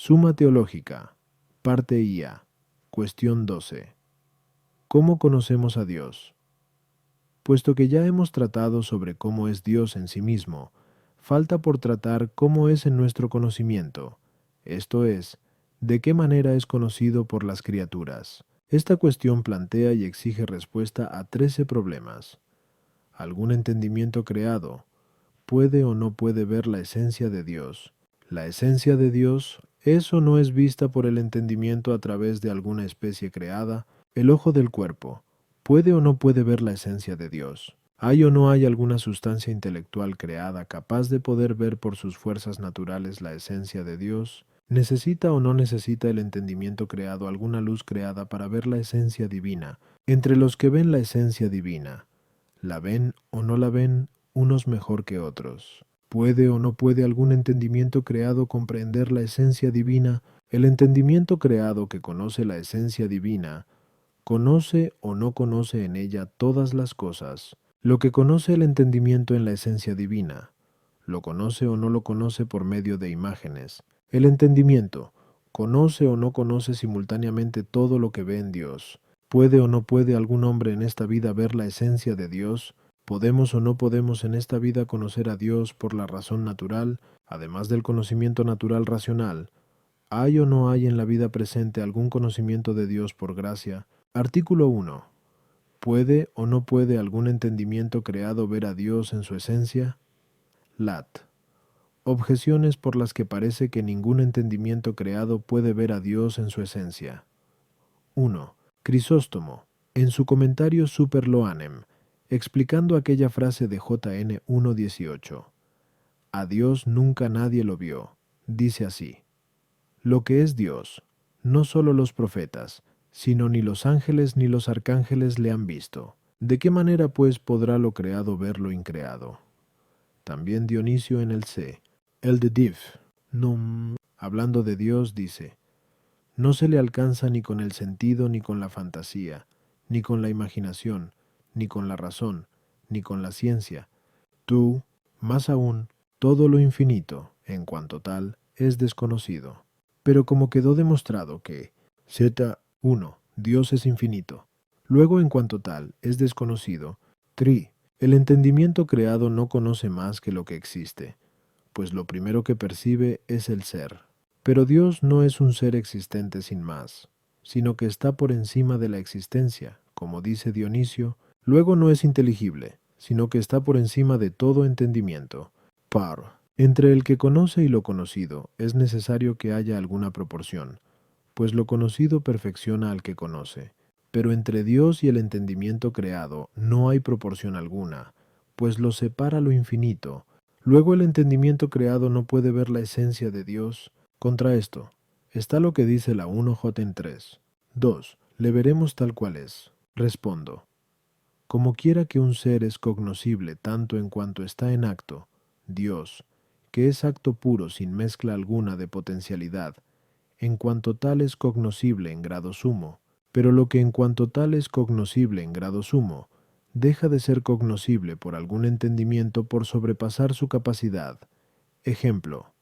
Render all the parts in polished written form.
Suma Teológica, parte IA, cuestión 12. ¿Cómo conocemos a Dios? Puesto que ya hemos tratado sobre cómo es Dios en sí mismo, falta por tratar cómo es en nuestro conocimiento, esto es, de qué manera es conocido por las criaturas. Esta cuestión plantea y exige respuesta a 13 problemas. ¿Algún entendimiento creado puede o no puede ver la esencia de Dios? La esencia de Dios es o no es vista por el entendimiento a través de alguna especie creada. El ojo del cuerpo puede o no puede ver la esencia de Dios. ¿Hay o no hay alguna sustancia intelectual creada capaz de poder ver por sus fuerzas naturales la esencia de Dios? ¿Necesita o no necesita el entendimiento creado alguna luz creada para ver la esencia divina? Entre los que ven la esencia divina, ¿la ven o no la ven unos mejor que otros? ¿Puede o no puede algún entendimiento creado comprender la esencia divina? El entendimiento creado que conoce la esencia divina, ¿conoce o no conoce en ella todas las cosas? Lo que conoce el entendimiento en la esencia divina, ¿lo conoce o no lo conoce por medio de imágenes? El entendimiento, ¿conoce o no conoce simultáneamente todo lo que ve en Dios? ¿Puede o no puede algún hombre en esta vida ver la esencia de Dios? ¿Podemos o no podemos en esta vida conocer a Dios por la razón natural, además del conocimiento natural racional? ¿Hay o no hay en la vida presente algún conocimiento de Dios por gracia? Artículo 1. ¿Puede o no puede algún entendimiento creado ver a Dios en su esencia? Lat. Objeciones por las que parece que ningún entendimiento creado puede ver a Dios en su esencia. 1. Crisóstomo, en su comentario Super Loanem, explicando aquella frase de JN 1.18. A Dios nunca nadie lo vio. Dice así: lo que es Dios, no solo los profetas, sino ni los ángeles ni los arcángeles le han visto. ¿De qué manera, pues, podrá lo creado ver lo increado? También Dionisio en el C. El de Div, num, hablando de Dios, dice: no se le alcanza ni con el sentido, ni con la fantasía, ni con la imaginación, ni con la razón, ni con la ciencia. Tú, más aún, todo lo infinito, en cuanto tal, es desconocido. Pero como quedó demostrado que Z1, Dios es infinito, luego en cuanto tal es desconocido, el entendimiento creado no conoce más que lo que existe, pues lo primero que percibe es el ser. Pero Dios no es un ser existente sin más, sino que está por encima de la existencia, como dice Dionisio, luego no es inteligible, sino que está por encima de todo entendimiento. Entre el que conoce y lo conocido es necesario que haya alguna proporción, pues lo conocido perfecciona al que conoce. Pero entre Dios y el entendimiento creado no hay proporción alguna, pues lo separa lo infinito. Luego el entendimiento creado no puede ver la esencia de Dios. Contra esto está lo que dice la 1J en 3. 2. Le veremos tal cual es. Respondo: como quiera que un ser es cognoscible tanto en cuanto está en acto, Dios, que es acto puro sin mezcla alguna de potencialidad, en cuanto tal es cognoscible en grado sumo, pero lo que en cuanto tal es cognoscible en grado sumo, deja de ser cognoscible por algún entendimiento por sobrepasar su capacidad. Ejemplo: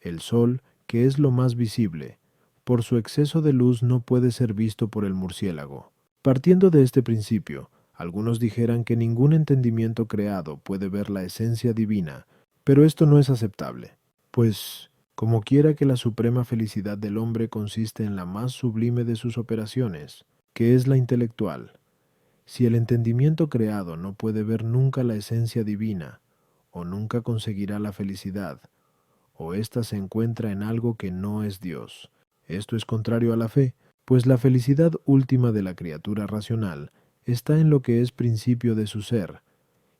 el sol, que es lo más visible, por su exceso de luz no puede ser visto por el murciélago. Partiendo de este principio, algunos dijeran que ningún entendimiento creado puede ver la esencia divina, pero esto no es aceptable, pues, como quiera que la suprema felicidad del hombre consiste en la más sublime de sus operaciones, que es la intelectual, si el entendimiento creado no puede ver nunca la esencia divina, o nunca conseguirá la felicidad, o ésta se encuentra en algo que no es Dios. Esto es contrario a la fe, pues la felicidad última de la criatura racional está en lo que es principio de su ser,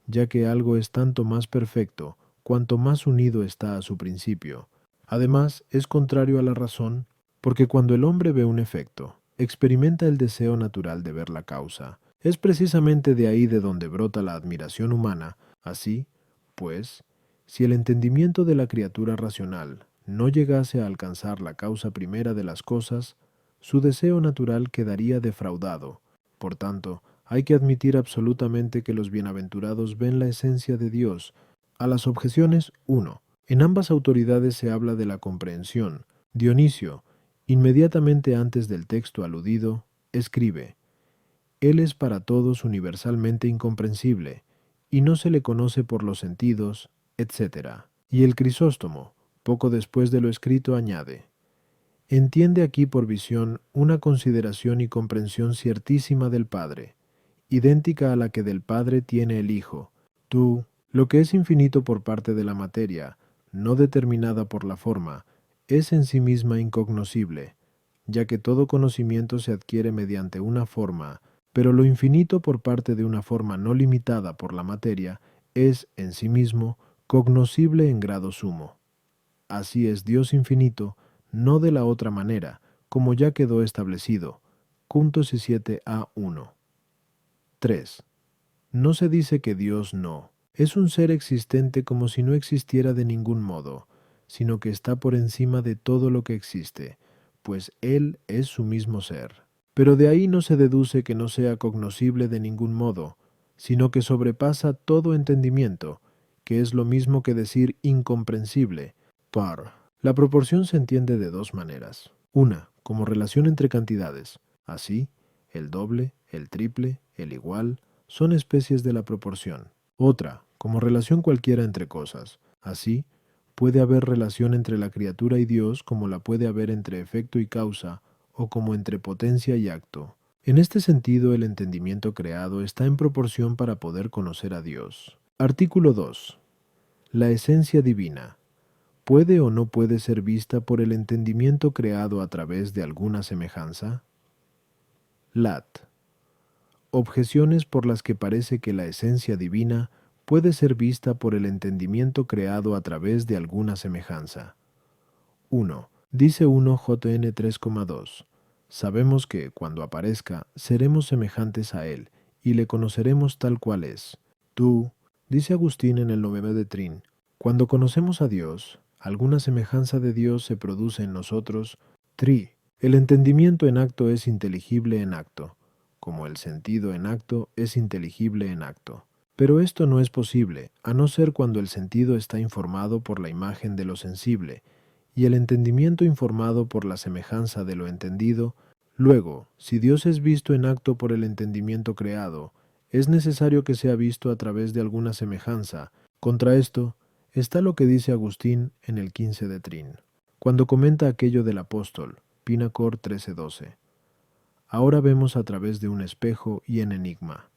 ya que algo es tanto más perfecto cuanto más unido está a su principio. Además, es contrario a la razón, porque cuando el hombre ve un efecto, experimenta el deseo natural de ver la causa. Es precisamente de ahí de donde brota la admiración humana. Así, pues, si el entendimiento de la criatura racional no llegase a alcanzar la causa primera de las cosas, su deseo natural quedaría defraudado. Por tanto, hay que admitir absolutamente que los bienaventurados ven la esencia de Dios. A las objeciones 1. En ambas autoridades se habla de la comprensión, Dionisio, inmediatamente antes del texto aludido, escribe: Él es para todos universalmente incomprensible, y no se le conoce por los sentidos, etc. Y el Crisóstomo, poco después de lo escrito, añade: Entiende aquí por visión una consideración y comprensión ciertísima del Padre, idéntica a la que del Padre tiene el Hijo. Tú, lo que es infinito por parte de la materia, no determinada por la forma, es en sí misma incognoscible, ya que todo conocimiento se adquiere mediante una forma, pero lo infinito por parte de una forma no limitada por la materia es, en sí mismo, cognoscible en grado sumo. Así es Dios infinito, no de la otra manera, como ya quedó establecido. Punto 17a1. 3. No se dice que Dios no es un ser existente como si no existiera de ningún modo, sino que está por encima de todo lo que existe, pues Él es su mismo ser. Pero de ahí no se deduce que no sea cognoscible de ningún modo, sino que sobrepasa todo entendimiento, que es lo mismo que decir incomprensible. La proporción se entiende de dos maneras. Una, como relación entre cantidades. Así, el doble, el triple, el igual, son especies de la proporción. Otra, como relación cualquiera entre cosas. Así, puede haber relación entre la criatura y Dios como la puede haber entre efecto y causa, o como entre potencia y acto. En este sentido, el entendimiento creado está en proporción para poder conocer a Dios. Artículo 2. La esencia divina ¿puede o no puede ser vista por el entendimiento creado a través de alguna semejanza? Lat. Objeciones por las que parece que la esencia divina puede ser vista por el entendimiento creado a través de alguna semejanza. 1. Dice 1 JN 3,2. Sabemos que, cuando aparezca, seremos semejantes a Él, y le conoceremos tal cual es. Tú, dice Agustín en el 9 de Trin, cuando conocemos a Dios, alguna semejanza de Dios se produce en nosotros. El entendimiento en acto es inteligible en acto, como el sentido en acto es inteligible en acto. Pero esto no es posible, a no ser cuando el sentido está informado por la imagen de lo sensible, y el entendimiento informado por la semejanza de lo entendido. Luego, si Dios es visto en acto por el entendimiento creado, es necesario que sea visto a través de alguna semejanza. Contra esto está lo que dice Agustín en el 15 de Trin, cuando comenta aquello del apóstol, Pinacor 13:12. Ahora vemos a través de un espejo y en enigma.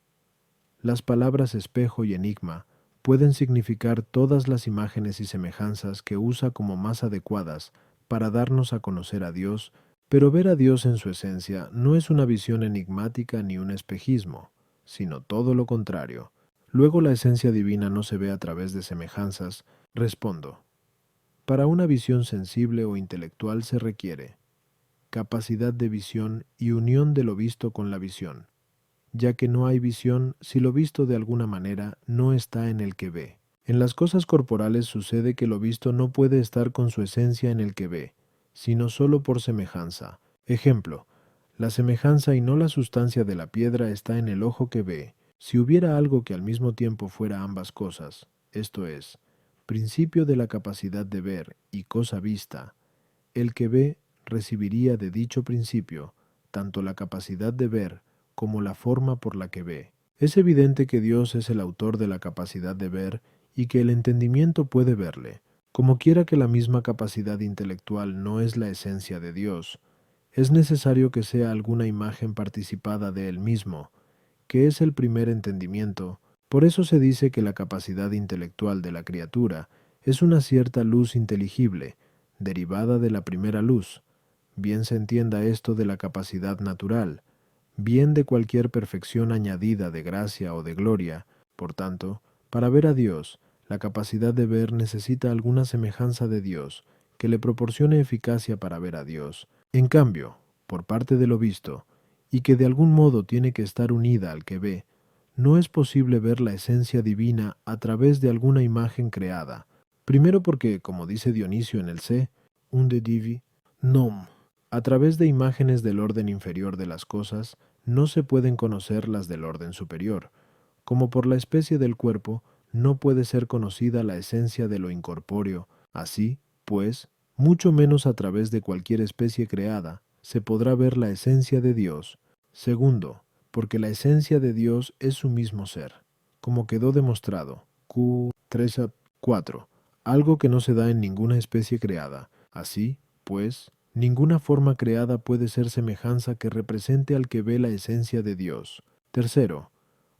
Las palabras espejo y enigma pueden significar todas las imágenes y semejanzas que usa como más adecuadas para darnos a conocer a Dios, pero ver a Dios en su esencia no es una visión enigmática ni un espejismo, sino todo lo contrario. Luego la esencia divina no se ve a través de semejanzas. Respondo. Para una visión sensible o intelectual se requiere capacidad de visión y unión de lo visto con la visión, ya que no hay visión si lo visto de alguna manera no está en el que ve. En las cosas corporales sucede que lo visto no puede estar con su esencia en el que ve, sino solo por semejanza. Ejemplo, la semejanza y no la sustancia de la piedra está en el ojo que ve. Si hubiera algo que al mismo tiempo fuera ambas cosas, esto es, principio de la capacidad de ver y cosa vista, el que ve recibiría de dicho principio tanto la capacidad de ver como la forma por la que ve. Es evidente que Dios es el autor de la capacidad de ver y que el entendimiento puede verle. Como quiera que la misma capacidad intelectual no es la esencia de Dios, es necesario que sea alguna imagen participada de Él mismo, que es el primer entendimiento. Por eso se dice que la capacidad intelectual de la criatura es una cierta luz inteligible, derivada de la primera luz. Bien se entienda esto de la capacidad natural, bien de cualquier perfección añadida de gracia o de gloria. Por tanto, para ver a Dios, la capacidad de ver necesita alguna semejanza de Dios, que le proporcione eficacia para ver a Dios. En cambio, por parte de lo visto, y que de algún modo tiene que estar unida al que ve, no es posible ver la esencia divina a través de alguna imagen creada. Primero porque, como dice Dionisio en el C, un de divi, nom, a través de imágenes del orden inferior de las cosas, no se pueden conocer las del orden superior, como por la especie del cuerpo no puede ser conocida la esencia de lo incorpóreo. Así, pues, mucho menos a través de cualquier especie creada, se podrá ver la esencia de Dios. Segundo, porque la esencia de Dios es su mismo ser, como quedó demostrado. Q 3 a 4. Algo que no se da en ninguna especie creada. Así, pues, ninguna forma creada puede ser semejanza que represente al que ve la esencia de Dios. Tercero,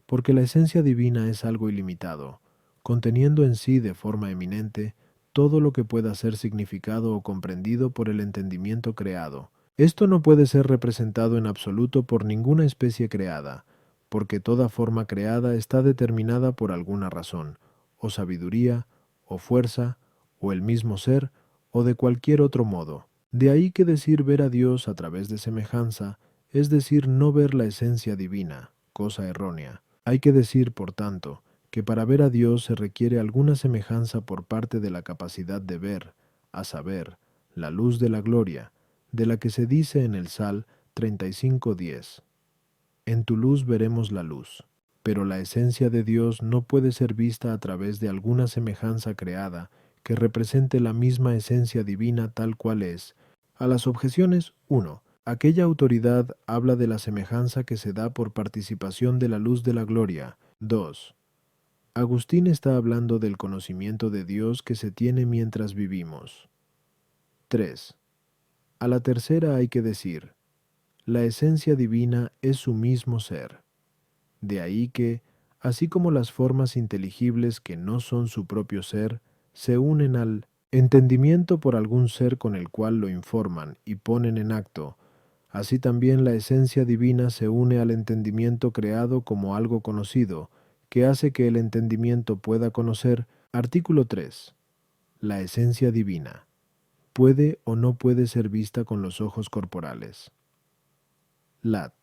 porque la esencia divina es algo ilimitado, conteniendo en sí de forma eminente todo lo que pueda ser significado o comprendido por el entendimiento creado. Esto no puede ser representado en absoluto por ninguna especie creada, porque toda forma creada está determinada por alguna razón, o sabiduría, o fuerza, o el mismo ser, o de cualquier otro modo. De ahí que decir ver a Dios a través de semejanza, es decir, no ver la esencia divina, cosa errónea. Hay que decir, por tanto, que para ver a Dios se requiere alguna semejanza por parte de la capacidad de ver, a saber, la luz de la gloria, de la que se dice en el Sal 35:10. En tu luz veremos la luz. Pero la esencia de Dios no puede ser vista a través de alguna semejanza creada que represente la misma esencia divina tal cual es. A las objeciones 1. Aquella autoridad habla de la semejanza que se da por participación de la luz de la gloria. 2. Agustín está hablando del conocimiento de Dios que se tiene mientras vivimos. 3. A la tercera hay que decir, la esencia divina es su mismo ser. De ahí que, así como las formas inteligibles que no son su propio ser, se unen al entendimiento por algún ser con el cual lo informan y ponen en acto, así también la esencia divina se une al entendimiento creado como algo conocido, que hace que el entendimiento pueda conocer. Artículo 3. La esencia divina puede o no puede ser vista con los ojos corporales. Lat.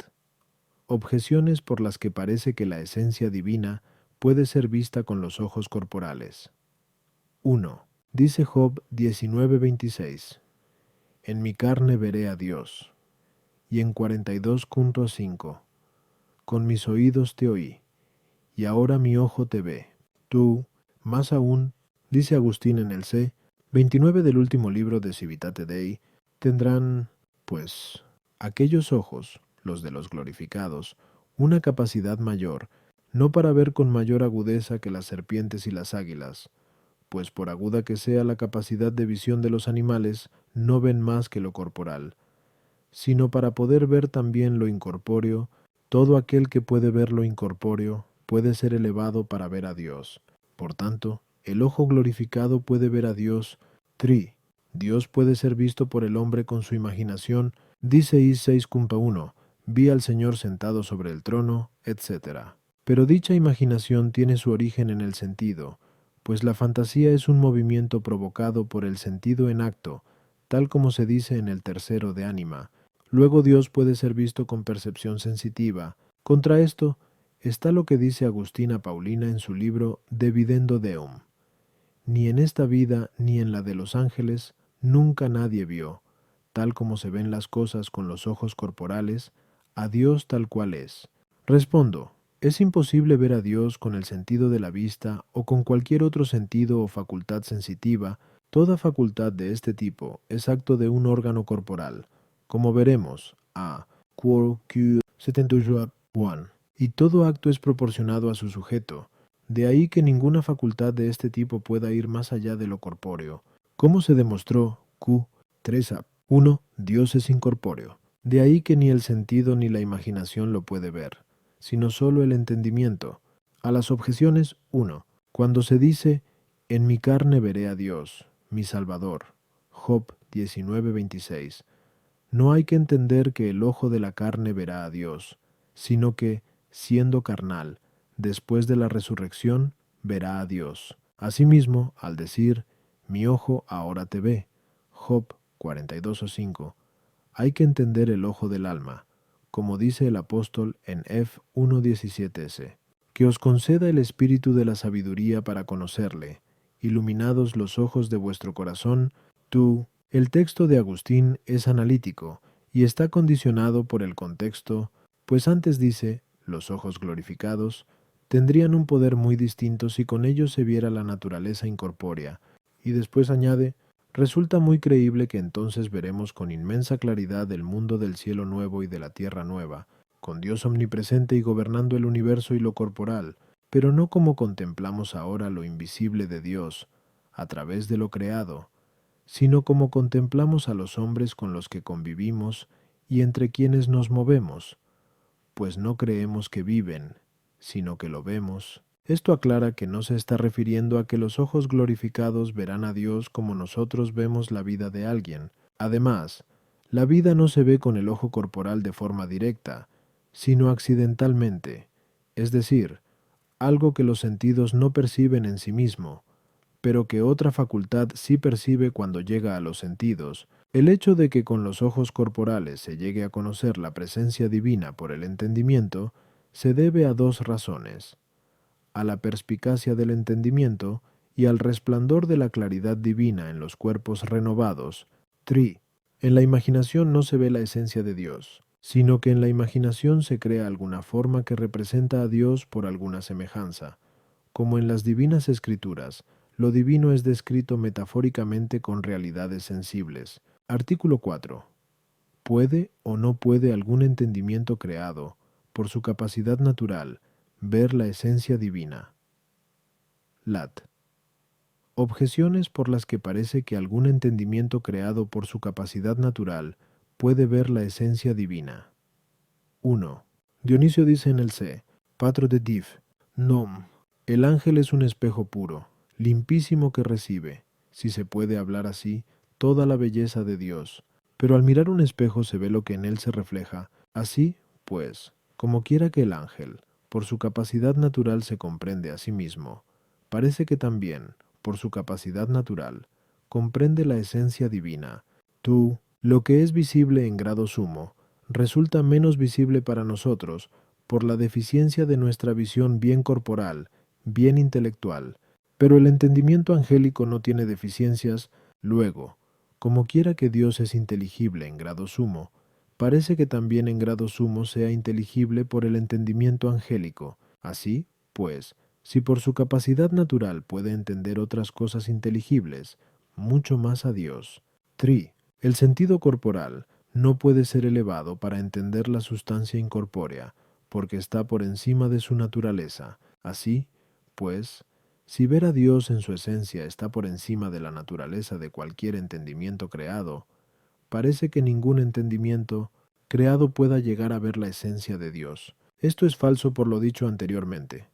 Objeciones por las que parece que la esencia divina puede ser vista con los ojos corporales. 1. Dice Job 19:26. En mi carne veré a Dios. Y en 42:5. Con mis oídos te oí, y ahora mi ojo te ve. Tú, más aún, dice Agustín en el C. 29 del último libro de Civitate Dei, tendrán, pues, aquellos ojos, los de los glorificados, una capacidad mayor, no para ver con mayor agudeza que las serpientes y las águilas, pues por aguda que sea la capacidad de visión de los animales, no ven más que lo corporal, sino para poder ver también lo incorpóreo. Todo aquel que puede ver lo incorpóreo puede ser elevado para ver a Dios. Por tanto, el ojo glorificado puede ver a Dios. Dios puede ser visto por el hombre con su imaginación. Dice Is 6:1, vi al Señor sentado sobre el trono, etc. Pero dicha imaginación tiene su origen en el sentido, pues la fantasía es un movimiento provocado por el sentido en acto, tal como se dice en el tercero de ánima. Luego Dios puede ser visto con percepción sensitiva. Contra esto está lo que dice Agustina Paulina en su libro De Videndo Deum. Ni en esta vida ni en la de los ángeles nunca nadie vio, tal como se ven las cosas con los ojos corporales, a Dios tal cual es. Respondo, es imposible ver a Dios con el sentido de la vista o con cualquier otro sentido o facultad sensitiva. Toda facultad de este tipo es acto de un órgano corporal, como veremos a Q 71, y todo acto es proporcionado a su sujeto. De ahí que ninguna facultad de este tipo pueda ir más allá de lo corpóreo. ¿Cómo se demostró? Q 3a. 1. Dios es incorpóreo. De ahí que ni el sentido ni la imaginación lo puede ver, sino solo el entendimiento. A las objeciones 1. Cuando se dice, en mi carne veré a Dios, mi Salvador, Job 19:26, no hay que entender que el ojo de la carne verá a Dios, sino que, siendo carnal, después de la resurrección, verá a Dios. Asimismo, al decir, mi ojo ahora te ve, Job 42:5, hay que entender el ojo del alma, como dice el apóstol en F 1:17s, que os conceda el espíritu de la sabiduría para conocerle, iluminados los ojos de vuestro corazón. Tú, el texto de Agustín es analítico y está condicionado por el contexto, pues antes dice, los ojos glorificados tendrían un poder muy distinto si con ellos se viera la naturaleza incorpórea, y después añade, Resulta muy creíble que entonces veremos con inmensa claridad el mundo del cielo nuevo y de la tierra nueva, con Dios omnipresente y gobernando el universo y lo corporal, pero no como contemplamos ahora lo invisible de Dios, a través de lo creado, sino como contemplamos a los hombres con los que convivimos y entre quienes nos movemos, pues no creemos que viven, sino que lo vemos. Esto aclara que no se está refiriendo a que los ojos glorificados verán a Dios como nosotros vemos la vida de alguien. Además, la vida no se ve con el ojo corporal de forma directa, sino accidentalmente, es decir, algo que los sentidos no perciben en sí mismo, pero que otra facultad sí percibe cuando llega a los sentidos. El hecho de que con los ojos corporales se llegue a conocer la presencia divina por el entendimiento se debe a dos razones: a la perspicacia del entendimiento y al resplandor de la claridad divina en los cuerpos renovados. 3. En la imaginación no se ve la esencia de Dios, sino que en la imaginación se crea alguna forma que representa a Dios por alguna semejanza. Como en las divinas escrituras, lo divino es descrito metafóricamente con realidades sensibles. Artículo 4. ¿Puede o no puede algún entendimiento creado, por su capacidad natural, ver la esencia divina? Lat. Objeciones por las que parece que algún entendimiento creado por su capacidad natural puede ver la esencia divina. 1. Dionisio dice en el C. Patro de Div. Nom. El ángel es un espejo puro, limpísimo que recibe, si se puede hablar así, toda la belleza de Dios. Pero al mirar un espejo se ve lo que en él se refleja. Así, pues, como quiera que el ángel, por su capacidad natural se comprende a sí mismo, parece que también, por su capacidad natural, comprende la esencia divina. Tú, lo que es visible en grado sumo, resulta menos visible para nosotros por la deficiencia de nuestra visión bien corporal, bien intelectual, pero el entendimiento angélico no tiene deficiencias. Luego, como quiera que Dios es inteligible en grado sumo, parece que también en grado sumo sea inteligible por el entendimiento angélico. Así, pues, si por su capacidad natural puede entender otras cosas inteligibles, mucho más a Dios. 3. El sentido corporal no puede ser elevado para entender la sustancia incorpórea, porque está por encima de su naturaleza. Así, pues, si ver a Dios en su esencia está por encima de la naturaleza de cualquier entendimiento creado, parece que ningún entendimiento creado pueda llegar a ver la esencia de Dios. Esto es falso por lo dicho anteriormente.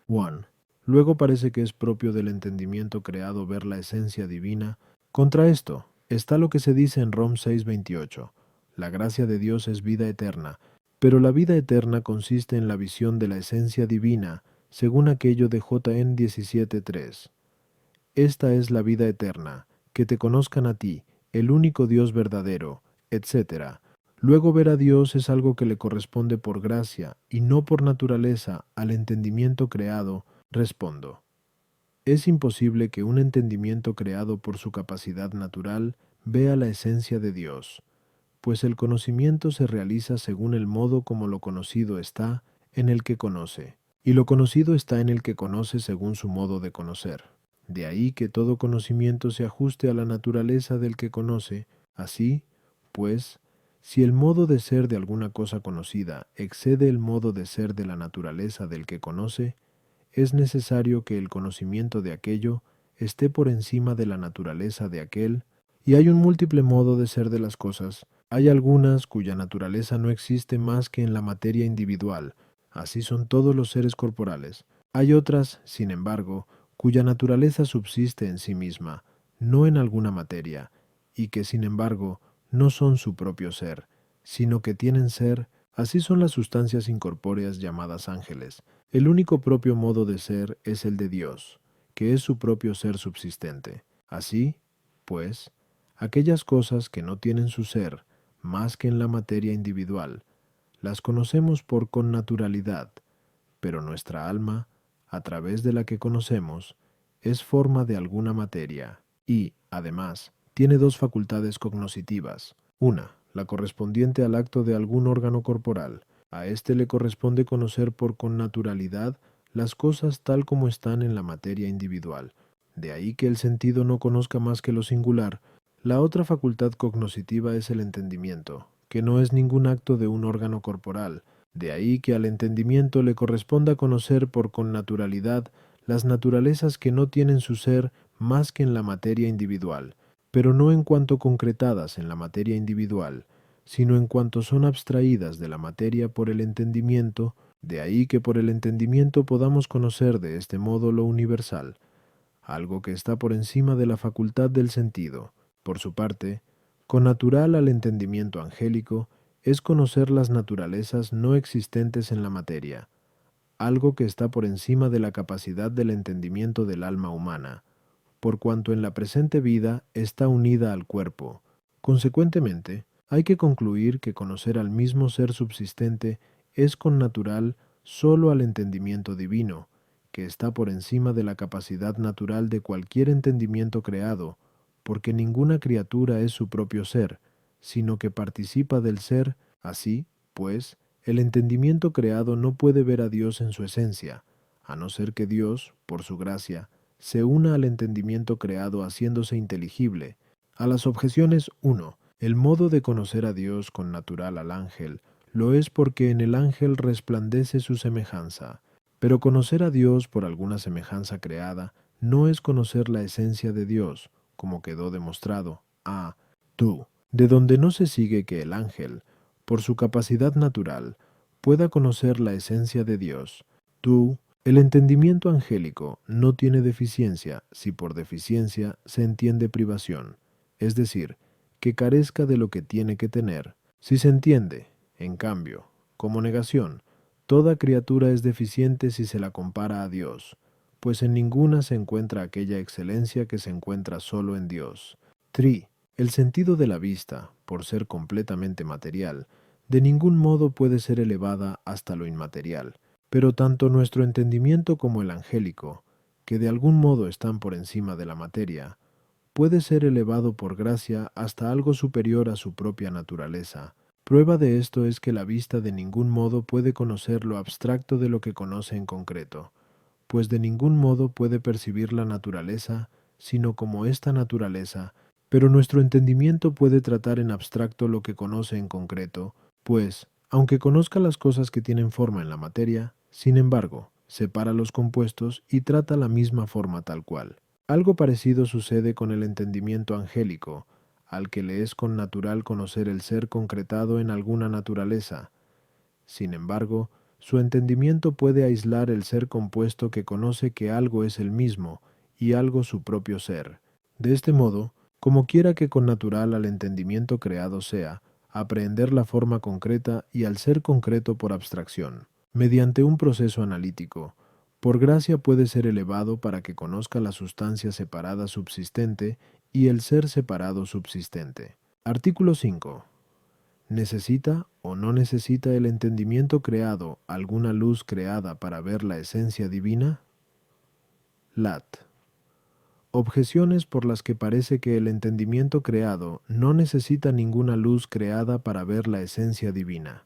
1. Luego parece que es propio del entendimiento creado ver la esencia divina. Contra esto está lo que se dice en Rom 6:28. La gracia de Dios es vida eterna, pero la vida eterna consiste en la visión de la esencia divina, según aquello de JN 17:3. Esta es la vida eterna, que te conozcan a ti, el único Dios verdadero, etc. Luego ver a Dios es algo que le corresponde por gracia y no por naturaleza al entendimiento creado. Respondo: es imposible que un entendimiento creado por su capacidad natural vea la esencia de Dios, pues el conocimiento se realiza según el modo como lo conocido está en el que conoce, y lo conocido está en el que conoce según su modo de conocer. De ahí que todo conocimiento se ajuste a la naturaleza del que conoce. Así, pues, si el modo de ser de alguna cosa conocida excede el modo de ser de la naturaleza del que conoce, es necesario que el conocimiento de aquello esté por encima de la naturaleza de aquel, y hay un múltiple modo de ser de las cosas. Hay algunas cuya naturaleza no existe más que en la materia individual, así son todos los seres corporales. Hay otras, sin embargo, cuya naturaleza subsiste en sí misma, no en alguna materia, y que sin embargo no son su propio ser, sino que tienen ser. Así son las sustancias incorpóreas llamadas ángeles. El único propio modo de ser es el de Dios, que es su propio ser subsistente. Así, pues, aquellas cosas que no tienen su ser más que en la materia individual, las conocemos por connaturalidad, pero nuestra alma, a través de la que conocemos, es forma de alguna materia y, además, tiene dos facultades cognoscitivas. Una, la correspondiente al acto de algún órgano corporal. A éste le corresponde conocer por connaturalidad las cosas tal como están en la materia individual. De ahí que el sentido no conozca más que lo singular. La otra facultad cognoscitiva es el entendimiento, que no es ningún acto de un órgano corporal. De ahí que al entendimiento le corresponda conocer por connaturalidad las naturalezas que no tienen su ser más que en la materia individual, pero no en cuanto concretadas en la materia individual, sino en cuanto son abstraídas de la materia por el entendimiento. De ahí que por el entendimiento podamos conocer de este modo lo universal, algo que está por encima de la facultad del sentido. Por su parte, connatural al entendimiento angélico es conocer las naturalezas no existentes en la materia, algo que está por encima de la capacidad del entendimiento del alma humana, por cuanto en la presente vida está unida al cuerpo. Consecuentemente, hay que concluir que conocer al mismo ser subsistente es connatural sólo al entendimiento divino, que está por encima de la capacidad natural de cualquier entendimiento creado, porque ninguna criatura es su propio ser, sino que participa del ser. Así, pues, el entendimiento creado no puede ver a Dios en su esencia, a no ser que Dios, por su gracia, se una al entendimiento creado haciéndose inteligible. A las objeciones 1. El modo de conocer a Dios con natural al ángel lo es porque en el ángel resplandece su semejanza. Pero conocer a Dios por alguna semejanza creada no es conocer la esencia de Dios, como quedó demostrado. Tú, de donde no se sigue que el ángel, por su capacidad natural, pueda conocer la esencia de Dios. Tú, el entendimiento angélico no tiene deficiencia si por deficiencia se entiende privación, es decir, que carezca de lo que tiene que tener. Si se entiende, en cambio, como negación, toda criatura es deficiente si se la compara a Dios, pues en ninguna se encuentra aquella excelencia que se encuentra solo en Dios. El sentido de la vista, por ser completamente material, de ningún modo puede ser elevada hasta lo inmaterial, pero tanto nuestro entendimiento como el angélico, que de algún modo están por encima de la materia, puede ser elevado por gracia hasta algo superior a su propia naturaleza. Prueba de esto es que la vista de ningún modo puede conocer lo abstracto de lo que conoce en concreto, pues de ningún modo puede percibir la naturaleza, sino como esta naturaleza, pero nuestro entendimiento puede tratar en abstracto lo que conoce en concreto, pues, aunque conozca las cosas que tienen forma en la materia, sin embargo, separa los compuestos y trata la misma forma tal cual. Algo parecido sucede con el entendimiento angélico, al que le es connatural conocer el ser concretado en alguna naturaleza. Sin embargo, su entendimiento puede aislar el ser compuesto que conoce que algo es el mismo y algo su propio ser. De este modo, como quiera que connatural al entendimiento creado sea, aprehender la forma concreta y al ser concreto por abstracción, mediante un proceso analítico, por gracia puede ser elevado para que conozca la sustancia separada subsistente y el ser separado subsistente. Artículo 5. ¿Necesita o no necesita el entendimiento creado alguna luz creada para ver la esencia divina? Lat. Objeciones por las que parece que el entendimiento creado no necesita ninguna luz creada para ver la esencia divina.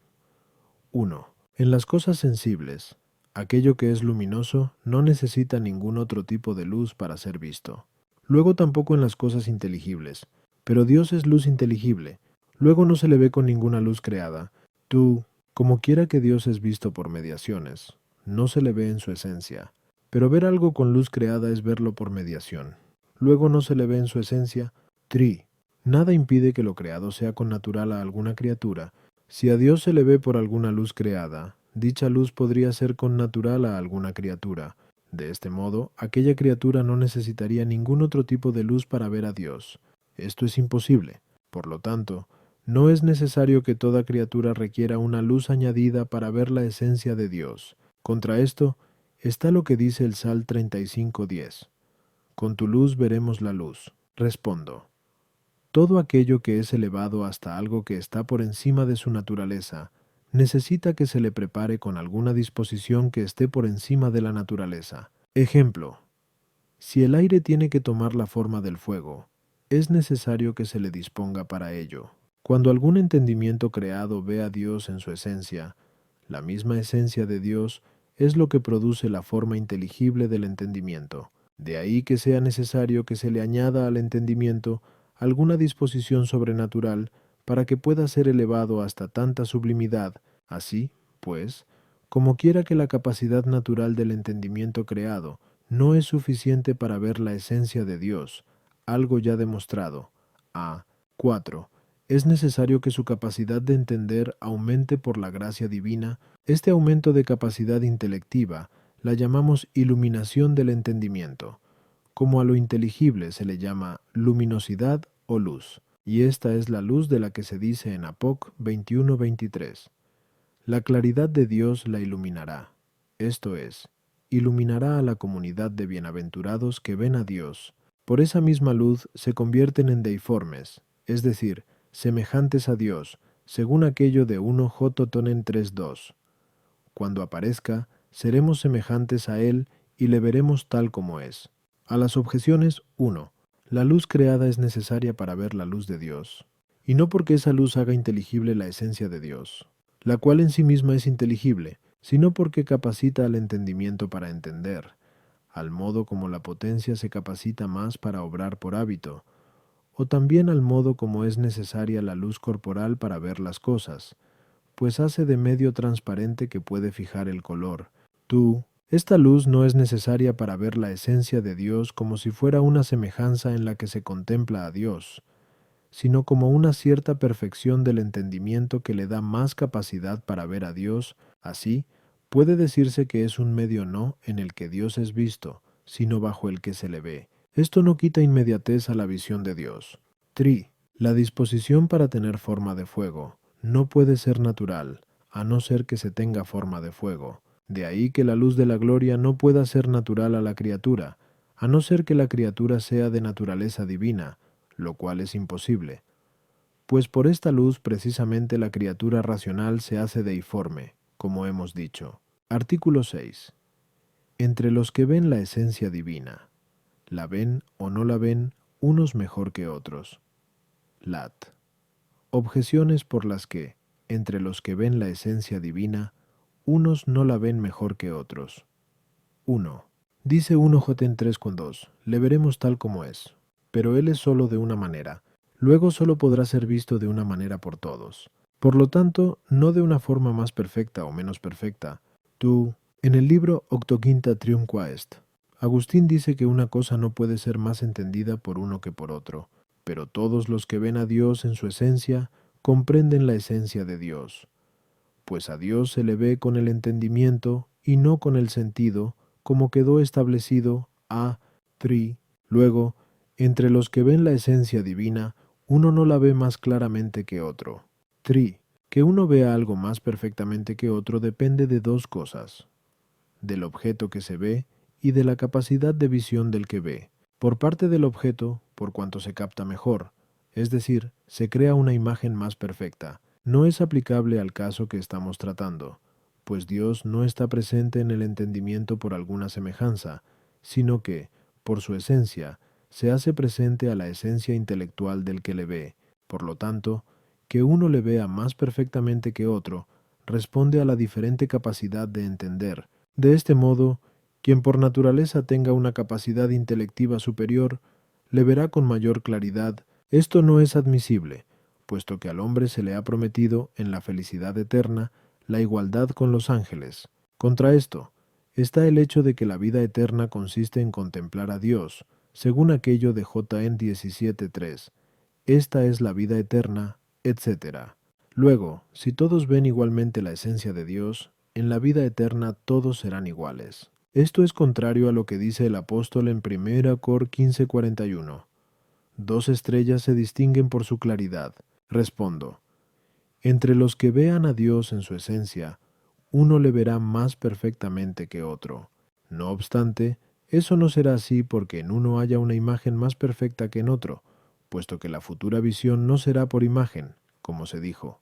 1. En las cosas sensibles, aquello que es luminoso no necesita ningún otro tipo de luz para ser visto. Luego tampoco en las cosas inteligibles, pero Dios es luz inteligible, luego no se le ve con ninguna luz creada. Tú, como quiera que Dios es visto por mediaciones, no se le ve en su esencia, pero ver algo con luz creada es verlo por mediación. Luego no se le ve en su esencia. Nada impide que lo creado sea connatural a alguna criatura. Si a Dios se le ve por alguna luz creada, dicha luz podría ser connatural a alguna criatura. De este modo, aquella criatura no necesitaría ningún otro tipo de luz para ver a Dios. Esto es imposible. Por lo tanto, no es necesario que toda criatura requiera una luz añadida para ver la esencia de Dios. Contra esto está lo que dice el Sal 35:10. Con tu luz veremos la luz. Respondo. Todo aquello que es elevado hasta algo que está por encima de su naturaleza, necesita que se le prepare con alguna disposición que esté por encima de la naturaleza. Ejemplo. Si el aire tiene que tomar la forma del fuego, es necesario que se le disponga para ello. Cuando algún entendimiento creado ve a Dios en su esencia, la misma esencia de Dios es lo que produce la forma inteligible del entendimiento. De ahí que sea necesario que se le añada al entendimiento alguna disposición sobrenatural para que pueda ser elevado hasta tanta sublimidad. Así, pues, como quiera que la capacidad natural del entendimiento creado no es suficiente para ver la esencia de Dios, algo ya demostrado. A. 4. Es necesario que su capacidad de entender aumente por la gracia divina. Este aumento de capacidad intelectiva la llamamos iluminación del entendimiento. Como a lo inteligible se le llama luminosidad o luz, y esta es la luz de la que se dice en Apoc 21:23. La claridad de Dios la iluminará, esto es, iluminará a la comunidad de bienaventurados que ven a Dios. Por esa misma luz se convierten en deiformes, es decir, semejantes a Dios, según aquello de 1 Jototonen 3:2. Cuando aparezca, seremos semejantes a Él y le veremos tal como es. A las objeciones 1. La luz creada es necesaria para ver la luz de Dios, y no porque esa luz haga inteligible la esencia de Dios, la cual en sí misma es inteligible, sino porque capacita al entendimiento para entender, al modo como la potencia se capacita más para obrar por hábito, o también al modo como es necesaria la luz corporal para ver las cosas, pues hace de medio transparente que puede fijar el color. Esta luz no es necesaria para ver la esencia de Dios como si fuera una semejanza en la que se contempla a Dios, sino como una cierta perfección del entendimiento que le da más capacidad para ver a Dios. Así, puede decirse que es un medio no en el que Dios es visto, sino bajo el que se le ve. Esto no quita inmediatez a la visión de Dios. La disposición para tener forma de fuego no puede ser natural, a no ser que se tenga forma de fuego. De ahí que la luz de la gloria no pueda ser natural a la criatura, a no ser que la criatura sea de naturaleza divina, lo cual es imposible, pues por esta luz precisamente la criatura racional se hace deiforme, como hemos dicho. Artículo 6. Entre los que ven la esencia divina, la ven o no la ven unos mejor que otros. Lat. Objeciones por las que, entre los que ven la esencia divina, unos no la ven mejor que otros. 1. Dice 1 Joten 3:2, le veremos tal como es, pero él es solo de una manera, luego solo podrá ser visto de una manera por todos. Por lo tanto, no de una forma más perfecta o menos perfecta. En el libro Octoquinta Trium Quaest, Agustín dice que una cosa no puede ser más entendida por uno que por otro, pero todos los que ven a Dios en su esencia comprenden la esencia de Dios, pues a Dios se le ve con el entendimiento y no con el sentido, como quedó establecido a 3. Luego, entre los que ven la esencia divina, uno no la ve más claramente que otro. 3. Que uno vea algo más perfectamente que otro depende de dos cosas: del objeto que se ve y de la capacidad de visión del que ve. Por parte del objeto, por cuanto se capta mejor, es decir, se crea una imagen más perfecta. No es aplicable al caso que estamos tratando, pues Dios no está presente en el entendimiento por alguna semejanza, sino que, por su esencia, se hace presente a la esencia intelectual del que le ve. Por lo tanto, que uno le vea más perfectamente que otro, responde a la diferente capacidad de entender. De este modo, quien por naturaleza tenga una capacidad intelectiva superior, le verá con mayor claridad. Esto no es admisible, puesto que al hombre se le ha prometido, en la felicidad eterna, la igualdad con los ángeles. Contra esto, está el hecho de que la vida eterna consiste en contemplar a Dios, según aquello de J.N. 17:3. Esta es la vida eterna, etc. Luego, si todos ven igualmente la esencia de Dios, en la vida eterna todos serán iguales. Esto es contrario a lo que dice el apóstol en 1 Cor 15:41. Dos estrellas se distinguen por su claridad. Respondo: entre los que vean a Dios en su esencia, uno le verá más perfectamente que otro. No obstante, eso no será así porque en uno haya una imagen más perfecta que en otro, puesto que la futura visión no será por imagen, como se dijo,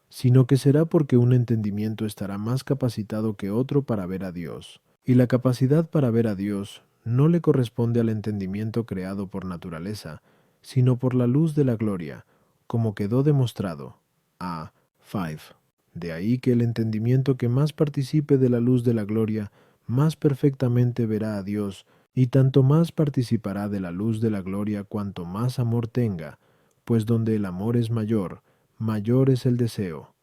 sino que será porque un entendimiento estará más capacitado que otro para ver a Dios. Y la capacidad para ver a Dios no le corresponde al entendimiento creado por naturaleza, sino por la luz de la gloria, como quedó demostrado. 5. De ahí que el entendimiento que más participe de la luz de la gloria, más perfectamente verá a Dios, y tanto más participará de la luz de la gloria cuanto más amor tenga, pues donde el amor es mayor, mayor es el deseo.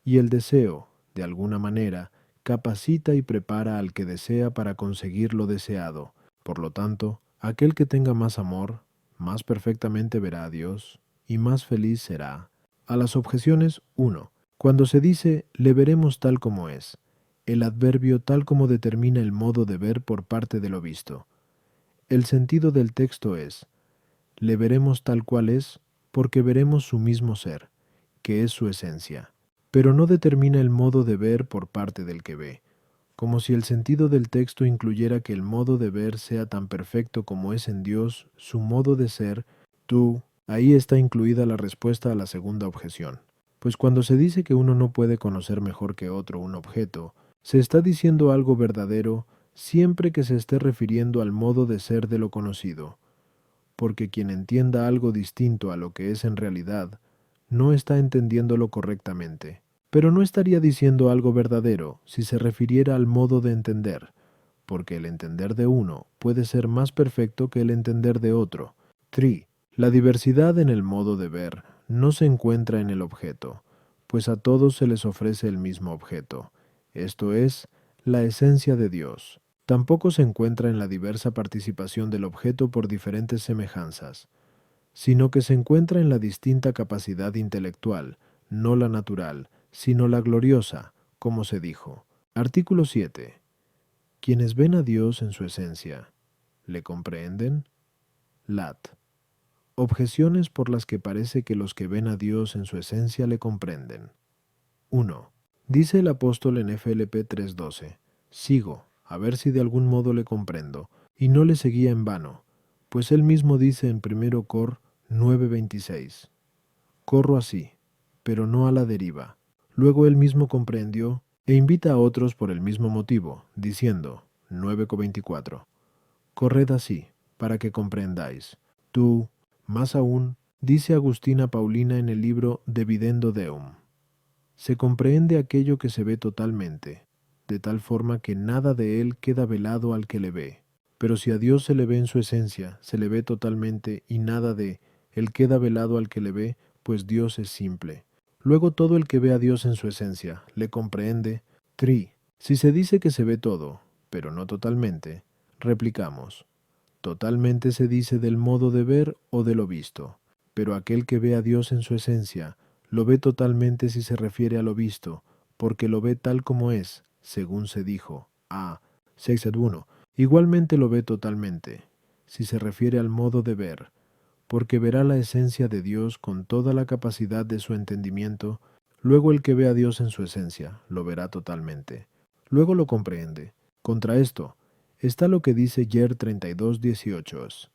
Y el deseo, de alguna manera, capacita y prepara al que desea para conseguir lo deseado. Por lo tanto, aquel que tenga más amor, más perfectamente verá a Dios, y más feliz será. A las objeciones 1. Cuando se dice le veremos tal como es, el adverbio tal como determina el modo de ver por parte de lo visto. El sentido del texto es, le veremos tal cual es, porque veremos su mismo ser, que es su esencia, pero no determina el modo de ver por parte del que ve, como si el sentido del texto incluyera que el modo de ver sea tan perfecto como es en Dios su modo de ser. Ahí está incluida la respuesta a la segunda objeción. Pues cuando se dice que uno no puede conocer mejor que otro un objeto, se está diciendo algo verdadero siempre que se esté refiriendo al modo de ser de lo conocido, porque quien entienda algo distinto a lo que es en realidad, no está entendiéndolo correctamente. Pero no estaría diciendo algo verdadero si se refiriera al modo de entender, porque el entender de uno puede ser más perfecto que el entender de otro. 3. La diversidad en el modo de ver no se encuentra en el objeto, pues a todos se les ofrece el mismo objeto, esto es, la esencia de Dios. Tampoco se encuentra en la diversa participación del objeto por diferentes semejanzas, sino que se encuentra en la distinta capacidad intelectual, no la natural, sino la gloriosa, como se dijo. Artículo 7. Quienes ven a Dios en su esencia, ¿le comprenden? Lat. Objeciones por las que parece que los que ven a Dios en su esencia le comprenden. 1. Dice el apóstol en FLP 3:12, sigo, a ver si de algún modo le comprendo, y no le seguía en vano, pues él mismo dice en 1 Cor 9:26, corro así, pero no a la deriva. Luego él mismo comprendió e invita a otros por el mismo motivo, diciendo, 9:24, corred así, para que comprendáis. Más aún, dice Agustina Paulina en el libro De Videndo Deum, se comprehende aquello que se ve totalmente, de tal forma que nada de él queda velado al que le ve. Pero si a Dios se le ve en su esencia, se le ve totalmente y nada de él queda velado al que le ve, pues Dios es simple. Luego todo el que ve a Dios en su esencia, le comprehende. Si se dice que se ve todo, pero no totalmente, replicamos. Totalmente se dice del modo de ver o de lo visto, pero aquel que ve a Dios en su esencia, lo ve totalmente si se refiere a lo visto, porque lo ve tal como es, según se dijo. 6:1. Igualmente lo ve totalmente, si se refiere al modo de ver, porque verá la esencia de Dios con toda la capacidad de su entendimiento. Luego el que ve a Dios en su esencia, lo verá totalmente. Luego lo comprehende. Contra esto, está lo que dice Yer 32:18.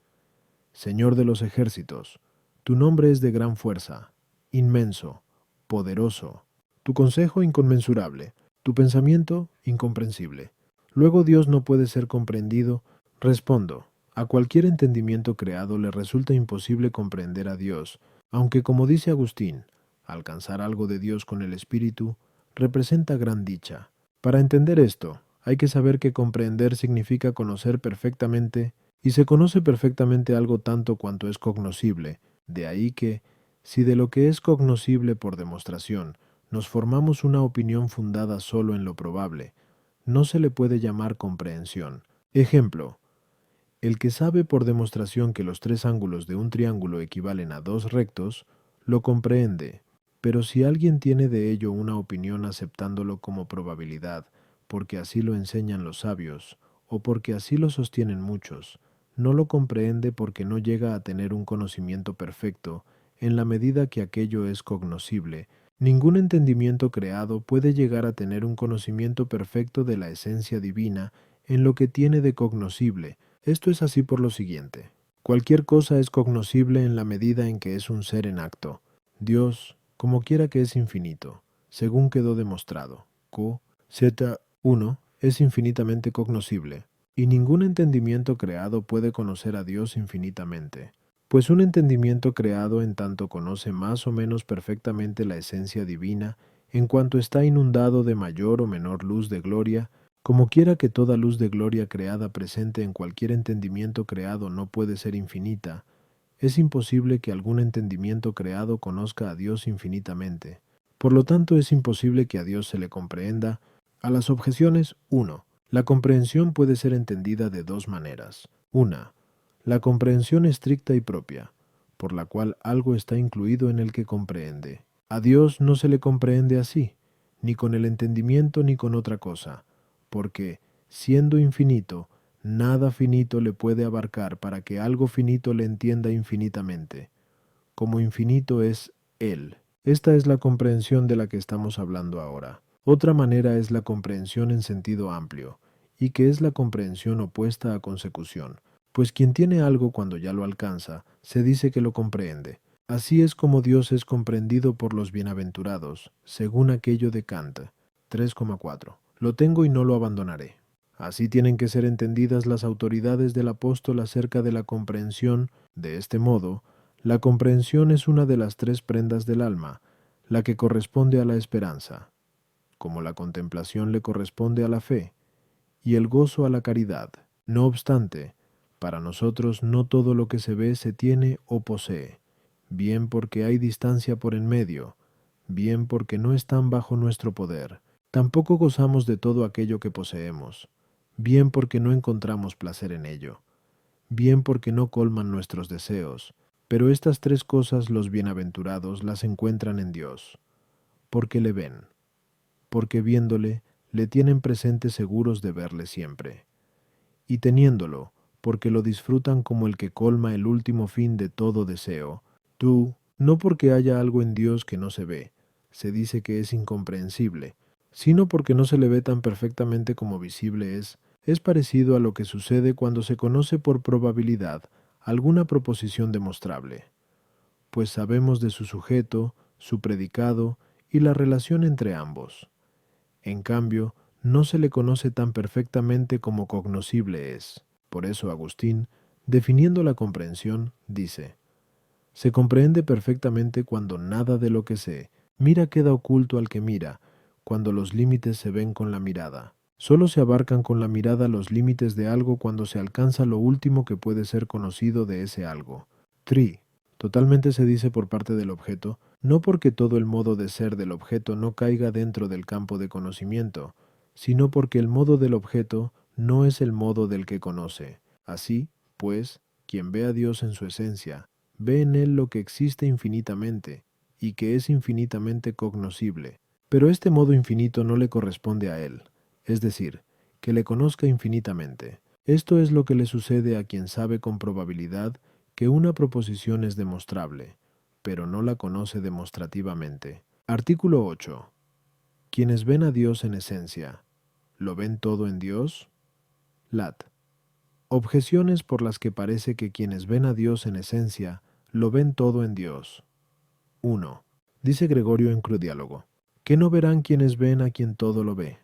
Señor de los ejércitos, tu nombre es de gran fuerza, inmenso, poderoso, tu consejo inconmensurable, tu pensamiento incomprensible. Luego Dios no puede ser comprendido. Respondo, a cualquier entendimiento creado le resulta imposible comprender a Dios, aunque como dice Agustín, alcanzar algo de Dios con el Espíritu representa gran dicha. Para entender esto, hay que saber que comprender significa conocer perfectamente, y se conoce perfectamente algo tanto cuanto es cognoscible, de ahí que, si de lo que es cognoscible por demostración, nos formamos una opinión fundada solo en lo probable, no se le puede llamar comprensión. Ejemplo, el que sabe por demostración que los tres ángulos de un triángulo equivalen a dos rectos, lo comprende, pero si alguien tiene de ello una opinión aceptándolo como probabilidad, porque así lo enseñan los sabios, o porque así lo sostienen muchos, no lo comprende porque no llega a tener un conocimiento perfecto en la medida que aquello es cognoscible. Ningún entendimiento creado puede llegar a tener un conocimiento perfecto de la esencia divina en lo que tiene de cognoscible. Esto es así por lo siguiente. Cualquier cosa es cognoscible en la medida en que es un ser en acto. Dios, como quiera que es infinito, según quedó demostrado. Z1 es infinitamente cognoscible, y ningún entendimiento creado puede conocer a Dios infinitamente, pues un entendimiento creado en tanto conoce más o menos perfectamente la esencia divina, en cuanto está inundado de mayor o menor luz de gloria, Como quiera que toda luz de gloria creada presente en cualquier entendimiento creado no puede ser infinita, es imposible que algún entendimiento creado conozca a Dios infinitamente. Por lo tanto, es imposible que a Dios se le comprenda. A las objeciones, 1. La comprensión puede ser entendida de dos maneras. Una, la comprensión estricta y propia, por la cual algo está incluido en el que comprehende. A Dios no se le comprehende así, ni con el entendimiento ni con otra cosa, porque, siendo infinito, nada finito le puede abarcar para que algo finito le entienda infinitamente. Como infinito es Él. Esta es la comprensión de la que estamos hablando ahora. Otra manera es la comprensión en sentido amplio, y que es la comprensión opuesta a consecución, pues quien tiene algo cuando ya lo alcanza, se dice que lo comprende. Así es como Dios es comprendido por los bienaventurados, según aquello de Kant 3,4. Lo tengo y no lo abandonaré. Así tienen que ser entendidas las autoridades del apóstol acerca de la comprensión. De este modo, la comprensión es una de las tres prendas del alma, la que corresponde a la esperanza, como la contemplación le corresponde a la fe, y el gozo a la caridad. No obstante, para nosotros no todo lo que se ve se tiene o posee, bien porque hay distancia por en medio, bien porque no están bajo nuestro poder. Tampoco gozamos de todo aquello que poseemos, bien porque no encontramos placer en ello, bien porque no colman nuestros deseos, pero estas tres cosas los bienaventurados las encuentran en Dios, porque le ven, porque viéndole, le tienen presente seguros de verle siempre, y teniéndolo, porque lo disfrutan como el que colma el último fin de todo deseo. Tú, no porque haya algo en Dios que no se ve, se dice que es incomprensible, sino porque no se le ve tan perfectamente como visible es parecido a lo que sucede cuando se conoce por probabilidad alguna proposición demostrable, pues sabemos de su sujeto, su predicado y la relación entre ambos. En cambio, no se le conoce tan perfectamente como cognoscible es. Por eso Agustín, definiendo la comprensión, dice: se comprende perfectamente cuando nada de lo que se mira queda oculto al que mira, cuando los límites se ven con la mirada. Solo se abarcan con la mirada los límites de algo cuando se alcanza lo último que puede ser conocido de ese algo. Tri. Totalmente se dice por parte del objeto, no porque todo el modo de ser del objeto no caiga dentro del campo de conocimiento, sino porque el modo del objeto no es el modo del que conoce. Así, pues, quien ve a Dios en su esencia, ve en él lo que existe infinitamente, y que es infinitamente cognoscible. Pero este modo infinito no le corresponde a él, es decir, que le conozca infinitamente. Esto es lo que le sucede a quien sabe con probabilidad que una proposición es demostrable, pero no la conoce demostrativamente. Artículo 8. Quienes ven a Dios en esencia, ¿lo ven todo en Dios? Lat. Objeciones por las que parece que quienes ven a Dios en esencia, lo ven todo en Dios. 1. Dice Gregorio en Crudiálogo: ¿qué no verán quienes ven a quien todo lo ve?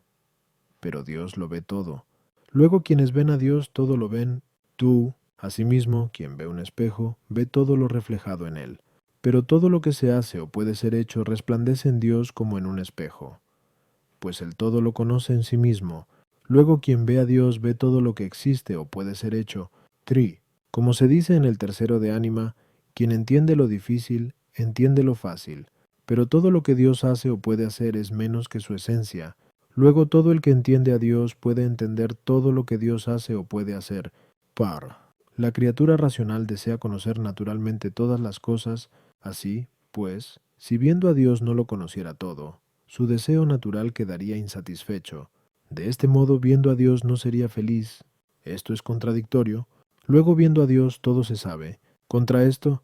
Pero Dios lo ve todo. Luego quienes ven a Dios todo lo ven. Tú, asimismo, quien ve un espejo, ve todo lo reflejado en él. Pero todo lo que se hace o puede ser hecho resplandece en Dios como en un espejo, pues el todo lo conoce en sí mismo. Luego quien ve a Dios ve todo lo que existe o puede ser hecho. Tri. Como se dice en el tercero de Ánima, quien entiende lo difícil, entiende lo fácil, pero todo lo que Dios hace o puede hacer es menos que su esencia. Luego todo el que entiende a Dios puede entender todo lo que Dios hace o puede hacer. Par. La criatura racional desea conocer naturalmente todas las cosas, así, pues, si viendo a Dios no lo conociera todo, su deseo natural quedaría insatisfecho. De este modo, viendo a Dios no sería feliz. Esto es contradictorio. Luego, viendo a Dios todo se sabe. Contra esto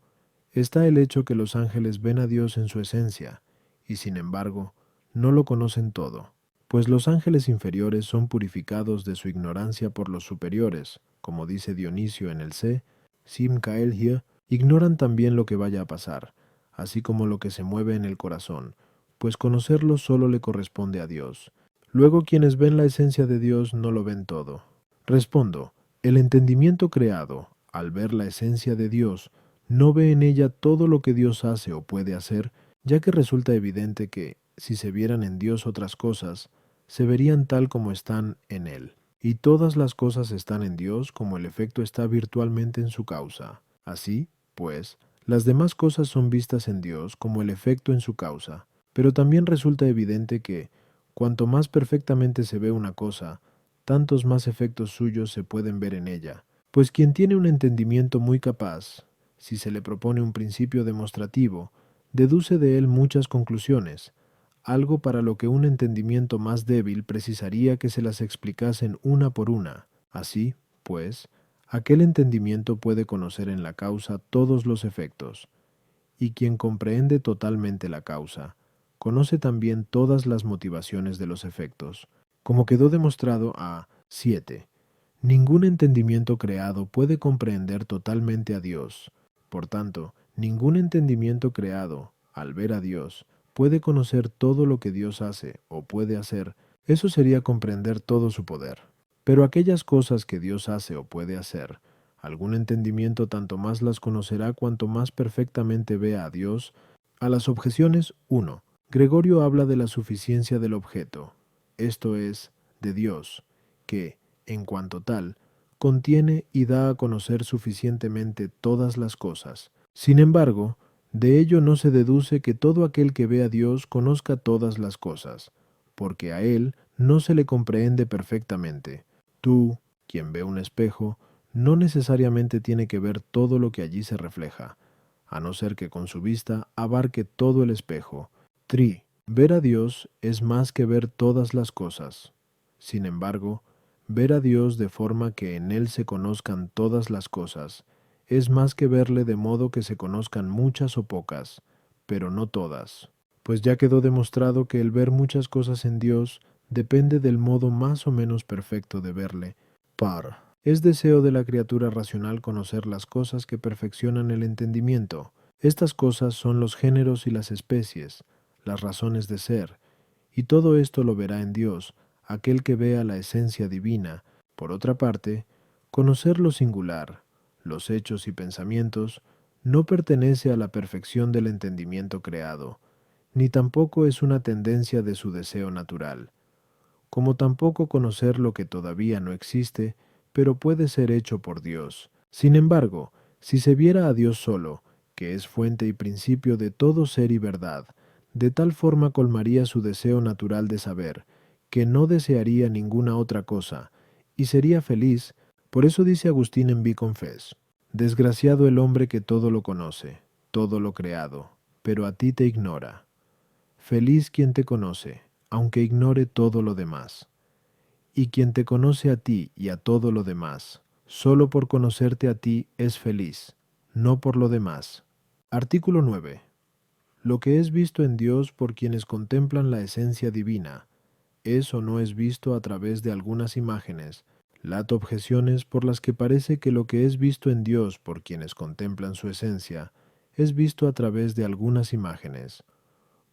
está el hecho que los ángeles ven a Dios en su esencia, y sin embargo, no lo conocen todo, pues los ángeles inferiores son purificados de su ignorancia por los superiores, como dice Dionisio en el C. Sim Kaelhia, ignoran también lo que vaya a pasar, así como lo que se mueve en el corazón, pues conocerlo solo le corresponde a Dios. Luego quienes ven la esencia de Dios no lo ven todo. Respondo: el entendimiento creado, al ver la esencia de Dios, no ve en ella todo lo que Dios hace o puede hacer, ya que resulta evidente que, si se vieran en Dios otras cosas, se verían tal como están en Él. Y todas las cosas están en Dios como el efecto está virtualmente en su causa. Así, pues, las demás cosas son vistas en Dios como el efecto en su causa. Pero también resulta evidente que, cuanto más perfectamente se ve una cosa, tantos más efectos suyos se pueden ver en ella. Pues quien tiene un entendimiento muy capaz, si se le propone un principio demostrativo, deduce de él muchas conclusiones, algo para lo que un entendimiento más débil precisaría que se las explicasen una por una. Así, pues, aquel entendimiento puede conocer en la causa todos los efectos, y quien comprehende totalmente la causa, conoce también todas las motivaciones de los efectos, como quedó demostrado a 7. Ningún entendimiento creado puede comprehender totalmente a Dios. Por tanto, ningún entendimiento creado, al ver a Dios, puede conocer todo lo que Dios hace o puede hacer. Eso sería comprender todo su poder. Pero aquellas cosas que Dios hace o puede hacer, algún entendimiento tanto más las conocerá cuanto más perfectamente vea a Dios. A las objeciones 1. Gregorio habla de la suficiencia del objeto, esto es, de Dios, que, en cuanto tal, contiene y da a conocer suficientemente todas las cosas. Sin embargo, de ello no se deduce que todo aquel que ve a Dios conozca todas las cosas, porque a Él no se le comprehende perfectamente. Tú, quien ve un espejo, no necesariamente tiene que ver todo lo que allí se refleja, a no ser que con su vista abarque todo el espejo. Ver a Dios es más que ver todas las cosas. Sin embargo, ver a Dios de forma que en Él se conozcan todas las cosas es más que verle de modo que se conozcan muchas o pocas, pero no todas, pues ya quedó demostrado que el ver muchas cosas en Dios depende del modo más o menos perfecto de verle. Es deseo de la criatura racional conocer las cosas que perfeccionan el entendimiento. Estas cosas son los géneros y las especies, las razones de ser, y todo esto lo verá en Dios, aquel que vea la esencia divina. Por otra parte, conocer lo singular, los hechos y pensamientos, no pertenece a la perfección del entendimiento creado, ni tampoco es una tendencia de su deseo natural, como tampoco conocer lo que todavía no existe, pero puede ser hecho por Dios. Sin embargo, si se viera a Dios solo, que es fuente y principio de todo ser y verdad, de tal forma colmaría su deseo natural de saber, que no desearía ninguna otra cosa, y sería feliz. Por eso dice Agustín en Biconfes: desgraciado el hombre que todo lo conoce, todo lo creado, pero a ti te ignora. Feliz quien te conoce, aunque ignore todo lo demás. Y quien te conoce a ti y a todo lo demás, solo por conocerte a ti es feliz, no por lo demás. Artículo 9. Lo que es visto en Dios por quienes contemplan la esencia divina, es o no es visto a través de algunas imágenes, lato objeciones por las que parece que lo que es visto en Dios por quienes contemplan su esencia, es visto a través de algunas imágenes.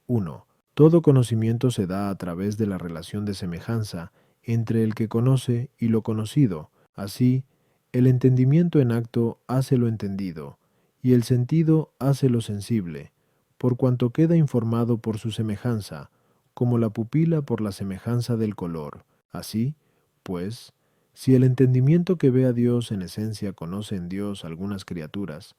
1. Todo conocimiento se da a través de la relación de semejanza entre el que conoce y lo conocido. Así, el entendimiento en acto hace lo entendido, y el sentido hace lo sensible, por cuanto queda informado por su semejanza, como la pupila por la semejanza del color. Así, pues, si el entendimiento que ve a Dios en esencia conoce en Dios algunas criaturas,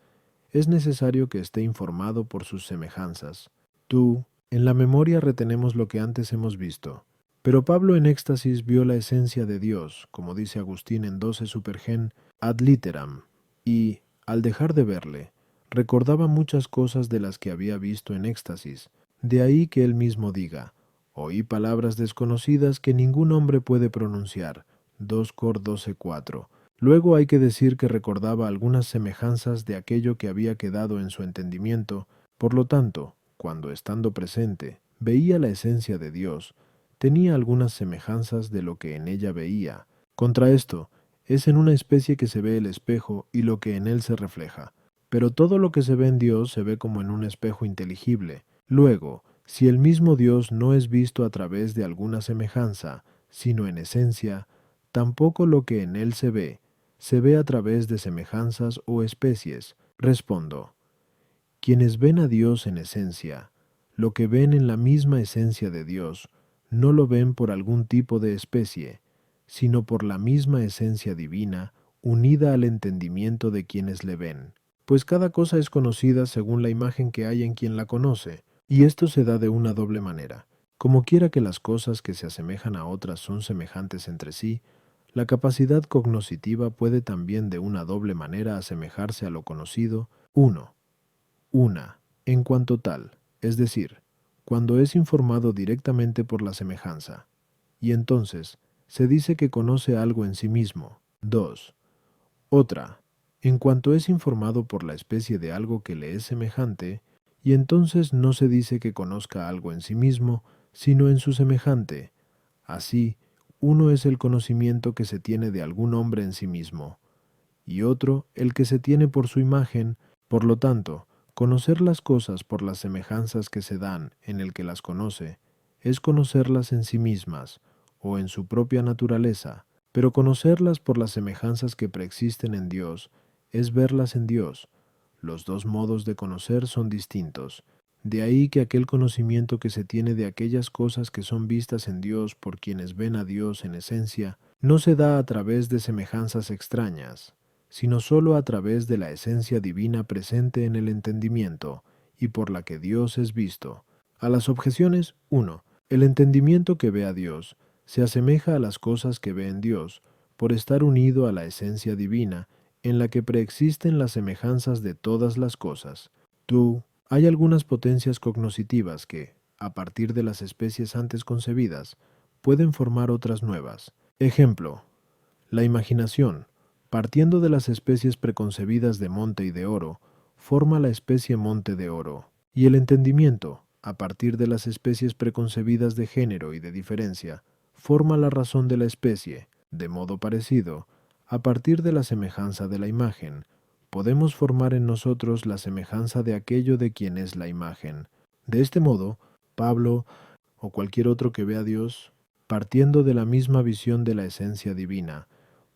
es necesario que esté informado por sus semejanzas. Tú, en la memoria retenemos lo que antes hemos visto. Pero Pablo en éxtasis vio la esencia de Dios, como dice Agustín en 12 Supergen ad literam, y, al dejar de verle, recordaba muchas cosas de las que había visto en éxtasis. De ahí que él mismo diga: oí palabras desconocidas que ningún hombre puede pronunciar. 2 Cor 12:4. Luego hay que decir que recordaba algunas semejanzas de aquello que había quedado en su entendimiento. Por lo tanto, cuando estando presente veía la esencia de Dios, tenía algunas semejanzas de lo que en ella veía. Contra esto, es en una especie que se ve el espejo y lo que en él se refleja. Pero todo lo que se ve en Dios se ve como en un espejo inteligible. Luego, si el mismo Dios no es visto a través de alguna semejanza, sino en esencia, tampoco lo que en él se ve a través de semejanzas o especies. Respondo: quienes ven a Dios en esencia, lo que ven en la misma esencia de Dios, no lo ven por algún tipo de especie, sino por la misma esencia divina unida al entendimiento de quienes le ven. Pues cada cosa es conocida según la imagen que hay en quien la conoce, y esto se da de una doble manera. Como quiera que las cosas que se asemejan a otras son semejantes entre sí, la capacidad cognoscitiva puede también de una doble manera asemejarse a lo conocido, una, en cuanto tal, es decir, cuando es informado directamente por la semejanza, y entonces se dice que conoce algo en sí mismo. 2. Otra, en cuanto es informado por la especie de algo que le es semejante, y entonces no se dice que conozca algo en sí mismo, sino en su semejante. Así, uno es el conocimiento que se tiene de algún hombre en sí mismo, y otro el que se tiene por su imagen. Por lo tanto, conocer las cosas por las semejanzas que se dan en el que las conoce, es conocerlas en sí mismas, o en su propia naturaleza, pero conocerlas por las semejanzas que preexisten en Dios, es verlas en Dios. Los dos modos de conocer son distintos. De ahí que aquel conocimiento que se tiene de aquellas cosas que son vistas en Dios por quienes ven a Dios en esencia, no se da a través de semejanzas extrañas, sino sólo a través de la esencia divina presente en el entendimiento, y por la que Dios es visto. A las objeciones, 1. El entendimiento que ve a Dios se asemeja a las cosas que ve en Dios, por estar unido a la esencia divina, en la que preexisten las semejanzas de todas las cosas. Hay algunas potencias cognoscitivas que, a partir de las especies antes concebidas, pueden formar otras nuevas. Ejemplo, la imaginación, partiendo de las especies preconcebidas de monte y de oro, forma la especie monte de oro, y el entendimiento, a partir de las especies preconcebidas de género y de diferencia, forma la razón de la especie. De modo parecido, a partir de la semejanza de la imagen, podemos formar en nosotros la semejanza de aquello de quien es la imagen. De este modo, Pablo, o cualquier otro que vea a Dios, partiendo de la misma visión de la esencia divina,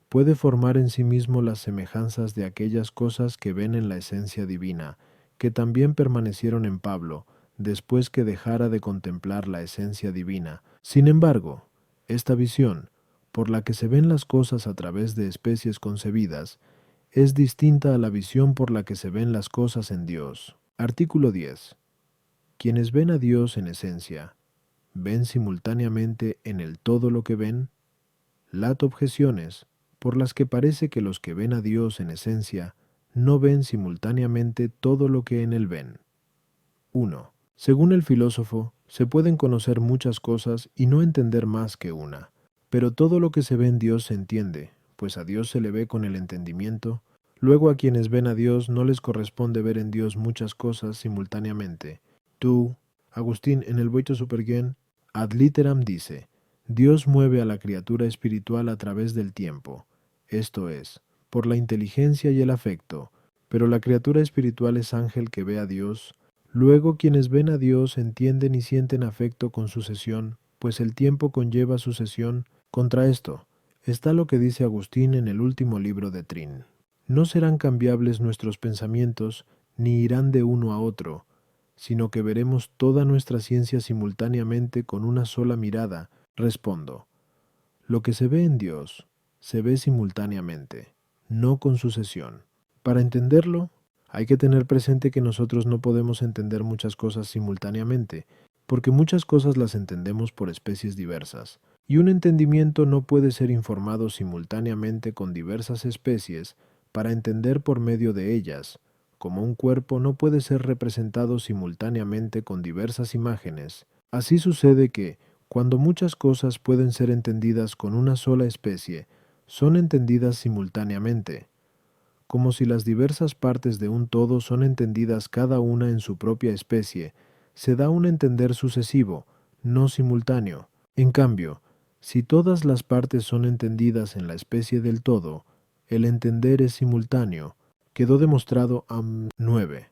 puede formar en sí mismo las semejanzas de aquellas cosas que ven en la esencia divina, que también permanecieron en Pablo, después que dejara de contemplar la esencia divina. Sin embargo, esta visión, por la que se ven las cosas a través de especies concebidas, es distinta a la visión por la que se ven las cosas en Dios. Artículo 10. Quienes ven a Dios en esencia, ¿ven simultáneamente en el todo lo que ven? Lat objeciones, por las que parece que los que ven a Dios en esencia no ven simultáneamente todo lo que en él ven. 1. Según el filósofo, se pueden conocer muchas cosas y no entender más que una, pero todo lo que se ve en Dios se entiende, pues a Dios se le ve con el entendimiento. Luego a quienes ven a Dios no les corresponde ver en Dios muchas cosas simultáneamente. Agustín, en el Boito Supergen, ad literam dice: Dios mueve a la criatura espiritual a través del tiempo, esto es, por la inteligencia y el afecto, pero la criatura espiritual es ángel que ve a Dios. Luego quienes ven a Dios entienden y sienten afecto con sucesión, pues el tiempo conlleva sucesión. Contra esto está lo que dice Agustín en el último libro de Trin. No serán cambiables nuestros pensamientos, ni irán de uno a otro, sino que veremos toda nuestra ciencia simultáneamente con una sola mirada. Respondo, lo que se ve en Dios se ve simultáneamente, no con sucesión. Para entenderlo, hay que tener presente que nosotros no podemos entender muchas cosas simultáneamente, porque muchas cosas las entendemos por especies diversas, y un entendimiento no puede ser informado simultáneamente con diversas especies para entender por medio de ellas, como un cuerpo no puede ser representado simultáneamente con diversas imágenes. Así sucede que, cuando muchas cosas pueden ser entendidas con una sola especie, son entendidas simultáneamente, como si las diversas partes de un todo son entendidas cada una en su propia especie, se da un entender sucesivo, no simultáneo. En cambio, si todas las partes son entendidas en la especie del todo, el entender es simultáneo. Quedó demostrado 9.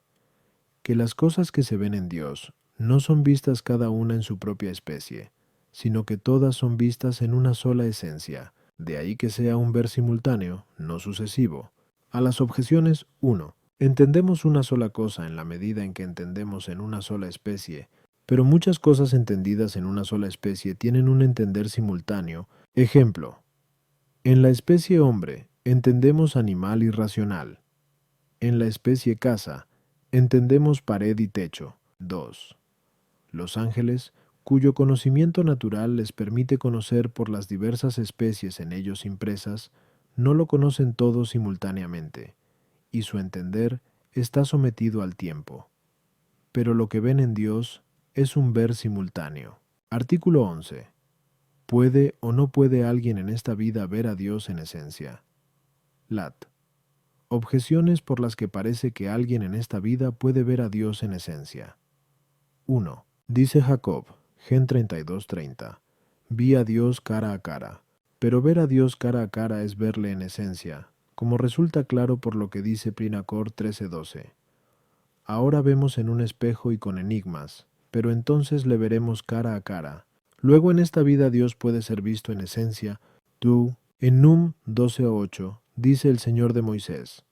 Que las cosas que se ven en Dios no son vistas cada una en su propia especie, sino que todas son vistas en una sola esencia, de ahí que sea un ver simultáneo, no sucesivo. A las objeciones, 1. Entendemos una sola cosa en la medida en que entendemos en una sola especie, pero muchas cosas entendidas en una sola especie tienen un entender simultáneo. Ejemplo, en la especie hombre entendemos animal y racional. En la especie casa entendemos pared y techo. 2. Los ángeles, cuyo conocimiento natural les permite conocer por las diversas especies en ellos impresas, no lo conocen todos simultáneamente, y su entender está sometido al tiempo. Pero lo que ven en Dios es un ver simultáneo. Artículo 11. ¿Puede o no puede alguien en esta vida ver a Dios en esencia? Lat. Objeciones por las que parece que alguien en esta vida puede ver a Dios en esencia. 1. Dice Jacob, Gen 32:30, vi a Dios cara a cara. Pero ver a Dios cara a cara es verle en esencia, como resulta claro por lo que dice Prinacor 13:12. Ahora vemos en un espejo y con enigmas, pero entonces le veremos cara a cara. Luego en esta vida Dios puede ser visto en esencia. Tú, en Num 12:8, dice el Señor de Moisés,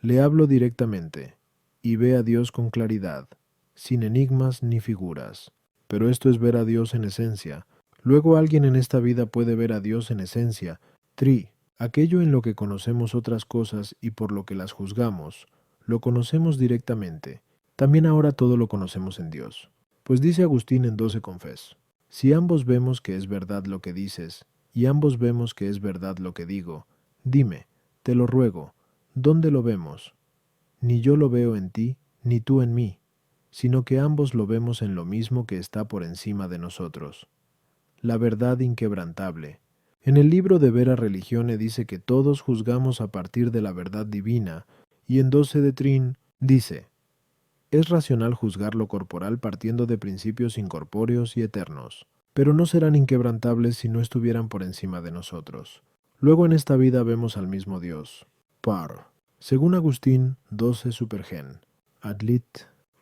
le hablo directamente, y ve a Dios con claridad, sin enigmas ni figuras. Pero esto es ver a Dios en esencia. Luego alguien en esta vida puede ver a Dios en esencia. Tri, aquello en lo que conocemos otras cosas y por lo que las juzgamos, lo conocemos directamente. También ahora todo lo conocemos en Dios. Pues dice Agustín en 12 Confes, si ambos vemos que es verdad lo que dices, y ambos vemos que es verdad lo que digo, dime, te lo ruego, ¿dónde lo vemos? Ni yo lo veo en ti, ni tú en mí, sino que ambos lo vemos en lo mismo que está por encima de nosotros. La verdad inquebrantable. En el libro de Vera Religione dice que todos juzgamos a partir de la verdad divina, y en 12 de Trin dice, es racional juzgar lo corporal partiendo de principios incorpóreos y eternos, pero no serán inquebrantables si no estuvieran por encima de nosotros. Luego en esta vida vemos al mismo Dios. Par. Según Agustín, 12 Supergen. Adlit.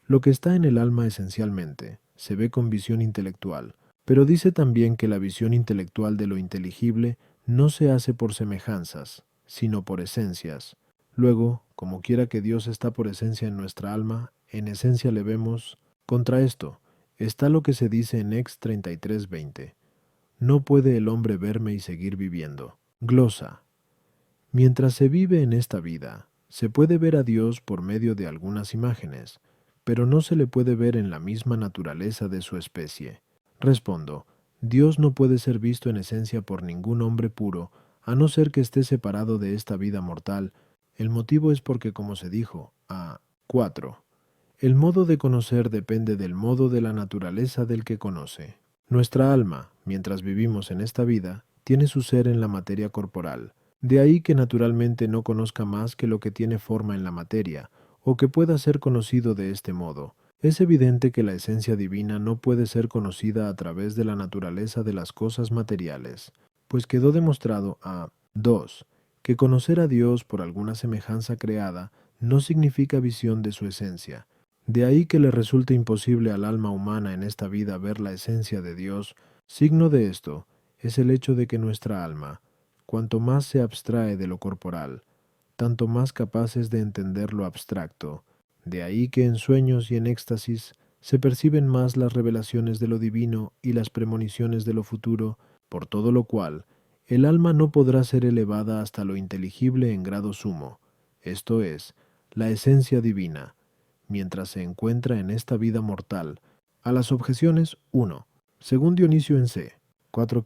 Lo que está en el alma esencialmente se ve con visión intelectual, pero dice también que la visión intelectual de lo inteligible no se hace por semejanzas, sino por esencias. Luego, como quiera que Dios está por esencia en nuestra alma, en esencia le vemos. Contra esto está lo que se dice en Ex 33:20. No puede el hombre verme y seguir viviendo. Glosa. Mientras se vive en esta vida, se puede ver a Dios por medio de algunas imágenes, pero no se le puede ver en la misma naturaleza de su especie. Respondo, Dios no puede ser visto en esencia por ningún hombre puro, a no ser que esté separado de esta vida mortal. El motivo es porque, como se dijo, a 4. El modo de conocer depende del modo de la naturaleza del que conoce. Nuestra alma, mientras vivimos en esta vida, tiene su ser en la materia corporal. De ahí que naturalmente no conozca más que lo que tiene forma en la materia, o que pueda ser conocido de este modo. Es evidente que la esencia divina no puede ser conocida a través de la naturaleza de las cosas materiales, pues quedó demostrado a 2. Que conocer a Dios por alguna semejanza creada no significa visión de su esencia. De ahí que le resulte imposible al alma humana en esta vida ver la esencia de Dios. Signo de esto es el hecho de que nuestra alma, cuanto más se abstrae de lo corporal, tanto más capaz es de entender lo abstracto. De ahí que en sueños y en éxtasis se perciben más las revelaciones de lo divino y las premoniciones de lo futuro, por todo lo cual el alma no podrá ser elevada hasta lo inteligible en grado sumo, esto es, la esencia divina, mientras se encuentra en esta vida mortal. A las objeciones 1. Según Dionisio en C. 4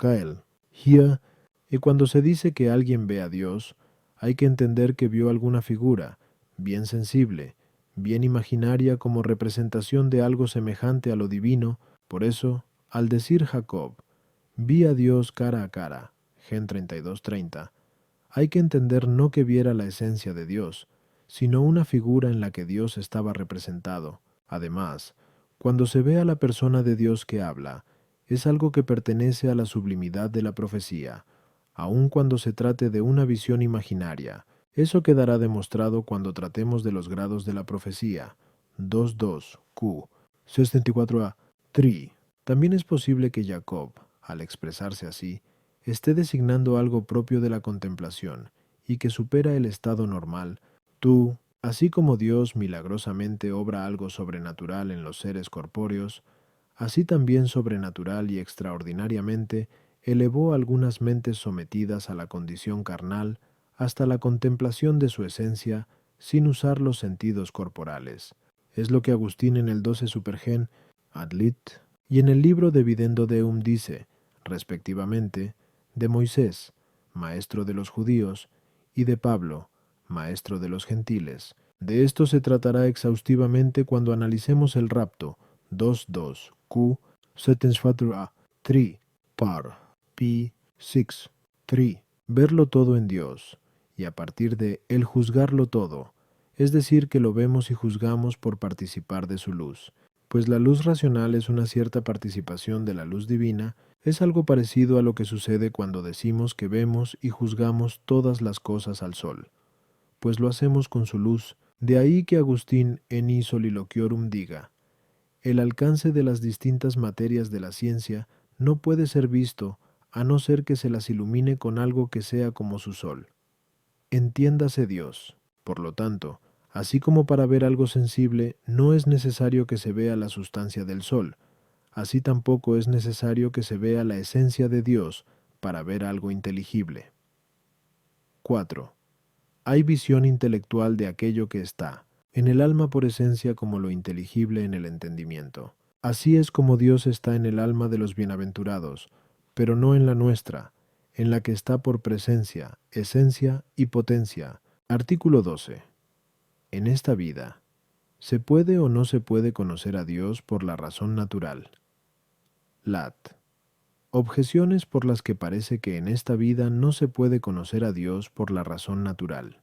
Hier, y cuando se dice que alguien ve a Dios, hay que entender que vio alguna figura, bien sensible, bien imaginaria como representación de algo semejante a lo divino. Por eso, al decir Jacob, vi a Dios cara a cara, Gen 32:30, hay que entender no que viera la esencia de Dios, sino una figura en la que Dios estaba representado. Además, cuando se ve a la persona de Dios que habla, es algo que pertenece a la sublimidad de la profecía, aun cuando se trate de una visión imaginaria. Eso quedará demostrado cuando tratemos de los grados de la profecía. 2.2 Q. 64a. Tri. También es posible que Jacob, al expresarse así, esté designando algo propio de la contemplación y que supera el estado normal. Tú, así como Dios milagrosamente obra algo sobrenatural en los seres corpóreos, así también sobrenatural y extraordinariamente elevó algunas mentes sometidas a la condición carnal hasta la contemplación de su esencia sin usar los sentidos corporales. Es lo que Agustín en el 12 Supergen ad lit y en el libro de Videndo Deum dice, respectivamente, de Moisés, maestro de los judíos, y de Pablo, maestro de los gentiles. De esto se tratará exhaustivamente cuando analicemos el rapto 2.2 Q 7.4a 3 par P 6 3 verlo todo en Dios y a partir de el juzgarlo todo, es decir que lo vemos y juzgamos por participar de su luz, pues la luz racional es una cierta participación de la luz divina. Es algo parecido a lo que sucede cuando decimos que vemos y juzgamos todas las cosas al sol, pues lo hacemos con su luz. De ahí que Agustín en Soliloquiorum diga, el alcance de las distintas materias de la ciencia no puede ser visto a no ser que se las ilumine con algo que sea como su sol. Entiéndase Dios. Por lo tanto, así como para ver algo sensible no es necesario que se vea la sustancia del sol, así tampoco es necesario que se vea la esencia de Dios para ver algo inteligible. 4. Hay visión intelectual de aquello que está en el alma por esencia como lo inteligible en el entendimiento. Así es como Dios está en el alma de los bienaventurados, pero no en la nuestra, en la que está por presencia, esencia y potencia. Artículo 12. En esta vida, ¿se puede o no se puede conocer a Dios por la razón natural? Lat. Objeciones por las que parece que en esta vida no se puede conocer a Dios por la razón natural.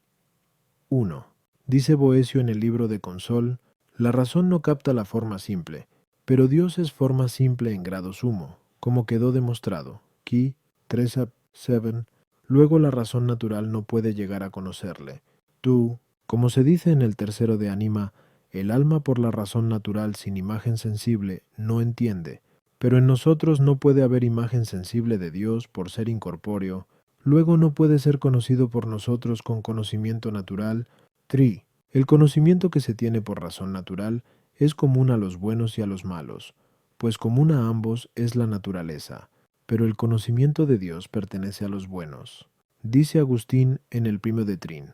1. Dice Boecio en el libro de Consol, la razón no capta la forma simple, pero Dios es forma simple en grado sumo, como quedó demostrado. Qui 3-7. Luego la razón natural no puede llegar a conocerle. Tú, como se dice en el tercero de Anima, el alma por la razón natural sin imagen sensible no entiende, pero en nosotros no puede haber imagen sensible de Dios por ser incorpóreo, luego no puede ser conocido por nosotros con conocimiento natural. 3. El conocimiento que se tiene por razón natural es común a los buenos y a los malos, pues común a ambos es la naturaleza, pero el conocimiento de Dios pertenece a los buenos. Dice Agustín en el Primo de Trin,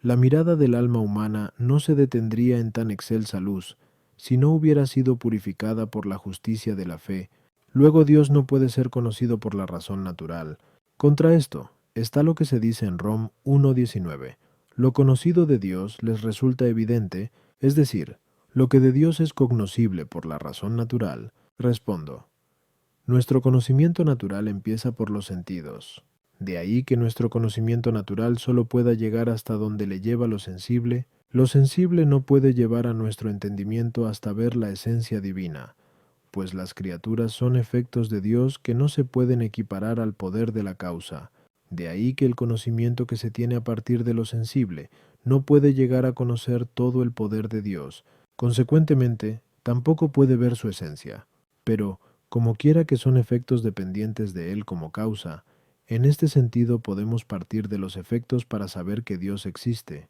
la mirada del alma humana no se detendría en tan excelsa luz si no hubiera sido purificada por la justicia de la fe. Luego Dios no puede ser conocido por la razón natural. Contra esto está lo que se dice en Rom 1.19. Lo conocido de Dios les resulta evidente, es decir, lo que de Dios es cognoscible por la razón natural. Respondo, nuestro conocimiento natural empieza por los sentidos. De ahí que nuestro conocimiento natural solo pueda llegar hasta donde le lleva lo sensible. Lo sensible no puede llevar a nuestro entendimiento hasta ver la esencia divina, pues las criaturas son efectos de Dios que no se pueden equiparar al poder de la causa. De ahí que el conocimiento que se tiene a partir de lo sensible no puede llegar a conocer todo el poder de Dios. Consecuentemente, tampoco puede ver su esencia. Pero, como quiera que son efectos dependientes de Él como causa, en este sentido podemos partir de los efectos para saber que Dios existe,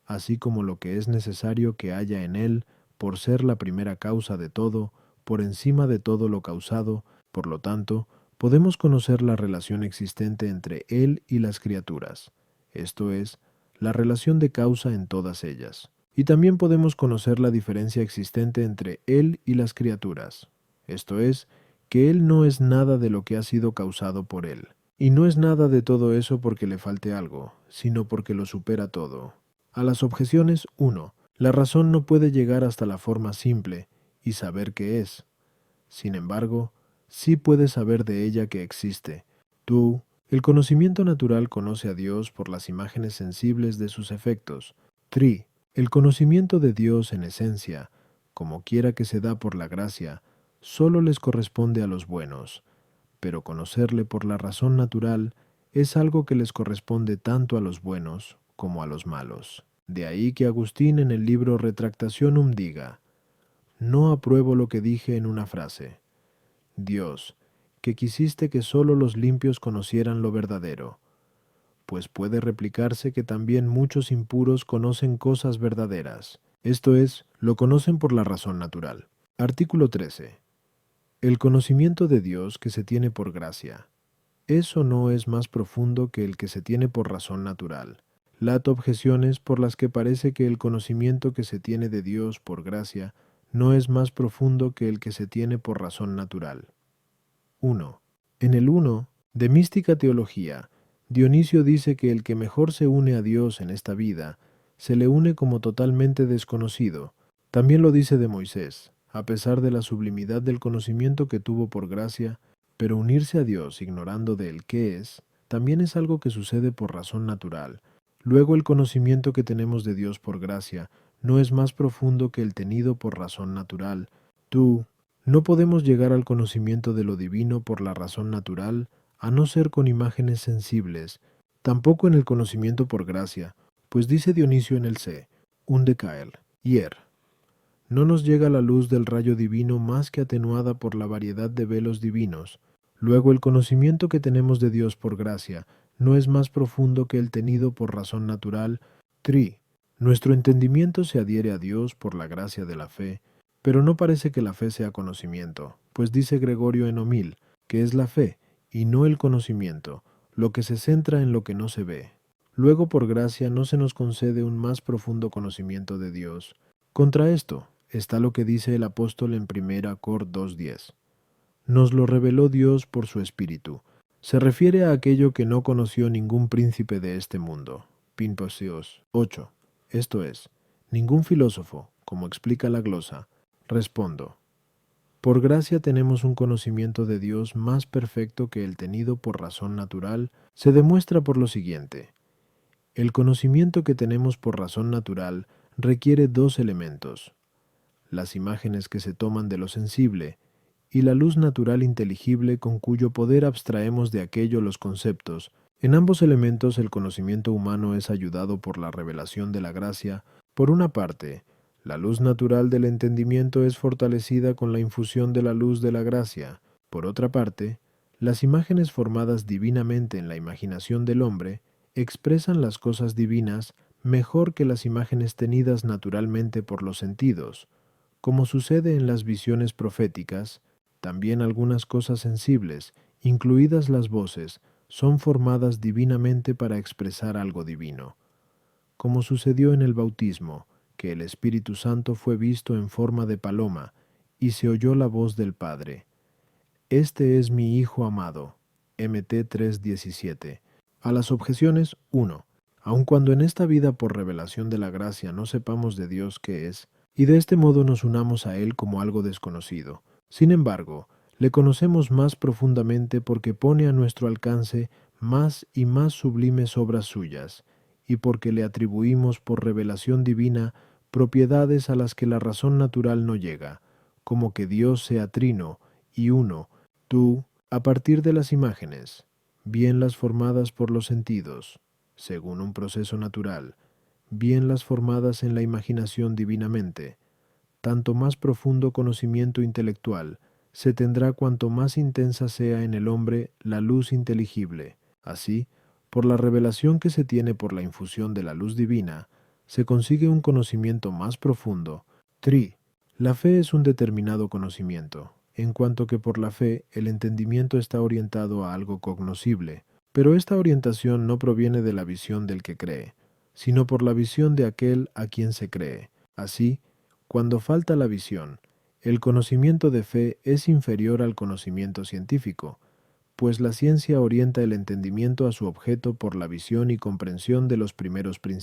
así como lo que es necesario que haya en Él por ser la primera causa de todo, por encima de todo lo causado. Por lo tanto, podemos conocer la relación existente entre Él y las criaturas, esto es, la relación de causa en todas ellas. Y también podemos conocer la diferencia existente entre Él y las criaturas, esto es, que Él no es nada de lo que ha sido causado por Él. Y no es nada de todo eso porque le falte algo, sino porque lo supera todo. A las objeciones 1. La razón no puede llegar hasta la forma simple y saber qué es. Sin embargo, sí puede saber de ella que existe. Tú, el conocimiento natural conoce a Dios por las imágenes sensibles de sus efectos. 3. El conocimiento de Dios en esencia, como quiera que se da por la gracia, solo les corresponde a los buenos, pero conocerle por la razón natural es algo que les corresponde tanto a los buenos como a los malos. De ahí que Agustín en el libro Retractationum diga, no apruebo lo que dije en una frase. Dios, que quisiste que sólo los limpios conocieran lo verdadero, pues puede replicarse que también muchos impuros conocen cosas verdaderas, esto es, lo conocen por la razón natural. Artículo 13. El conocimiento de Dios que se tiene por gracia. Eso no es más profundo que el que se tiene por razón natural. Lato objeciones por las que parece que el conocimiento que se tiene de Dios por gracia no es más profundo que el que se tiene por razón natural. 1. En el 1, de Mística Teología, Dionisio dice que el que mejor se une a Dios en esta vida, se le une como totalmente desconocido. También lo dice de Moisés, a pesar de la sublimidad del conocimiento que tuvo por gracia, pero unirse a Dios ignorando de él qué es, también es algo que sucede por razón natural. Luego el conocimiento que tenemos de Dios por gracia no es más profundo que el tenido por razón natural. Tú, no podemos llegar al conocimiento de lo divino por la razón natural, a no ser con imágenes sensibles, tampoco en el conocimiento por gracia, pues dice Dionisio en el C, un decael, hier. No nos llega la luz del rayo divino más que atenuada por la variedad de velos divinos. Luego el conocimiento que tenemos de Dios por gracia no es más profundo que el tenido por razón natural. Tri. Nuestro entendimiento se adhiere a Dios por la gracia de la fe, pero no parece que la fe sea conocimiento, pues dice Gregorio en Homil, que es la fe, y no el conocimiento, lo que se centra en lo que no se ve. Luego por gracia no se nos concede un más profundo conocimiento de Dios. Contra esto está lo que dice el apóstol en 1 Cor 2:10. Nos lo reveló Dios por su Espíritu. Se refiere a aquello que no conoció ningún príncipe de este mundo. Pimposios 8. Esto es, ningún filósofo, como explica la glosa. Respondo. Por gracia tenemos un conocimiento de Dios más perfecto que el tenido por razón natural. Se demuestra por lo siguiente. El conocimiento que tenemos por razón natural requiere dos elementos: las imágenes que se toman de lo sensible, y la luz natural inteligible con cuyo poder abstraemos de aquello los conceptos. En ambos elementos el conocimiento humano es ayudado por la revelación de la gracia. Por una parte, la luz natural del entendimiento es fortalecida con la infusión de la luz de la gracia. Por otra parte, las imágenes formadas divinamente en la imaginación del hombre expresan las cosas divinas mejor que las imágenes tenidas naturalmente por los sentidos. Como sucede en las visiones proféticas, también algunas cosas sensibles, incluidas las voces, son formadas divinamente para expresar algo divino. Como sucedió en el bautismo, que el Espíritu Santo fue visto en forma de paloma, y se oyó la voz del Padre. Este es mi Hijo amado. Mt 3:17. A las objeciones 1. Aun cuando en esta vida por revelación de la gracia no sepamos de Dios qué es, y de este modo nos unamos a Él como algo desconocido. Sin embargo, le conocemos más profundamente porque pone a nuestro alcance más y más sublimes obras suyas, y porque le atribuimos por revelación divina propiedades a las que la razón natural no llega, como que Dios sea trino y uno, tú, a partir de las imágenes, bien las formadas por los sentidos, según un proceso natural, bien las formadas en la imaginación divinamente. Tanto más profundo conocimiento intelectual se tendrá cuanto más intensa sea en el hombre la luz inteligible. Así, por la revelación que se tiene por la infusión de la luz divina, se consigue un conocimiento más profundo. Tri. La fe es un determinado conocimiento, en cuanto que por la fe el entendimiento está orientado a algo cognoscible, pero esta orientación no proviene de la visión del que cree, sino por la visión de aquel a quien se cree. Así, cuando falta la visión, el conocimiento de fe es inferior al conocimiento científico, pues la ciencia orienta el entendimiento a su objeto por la visión y comprensión de los primeros principios.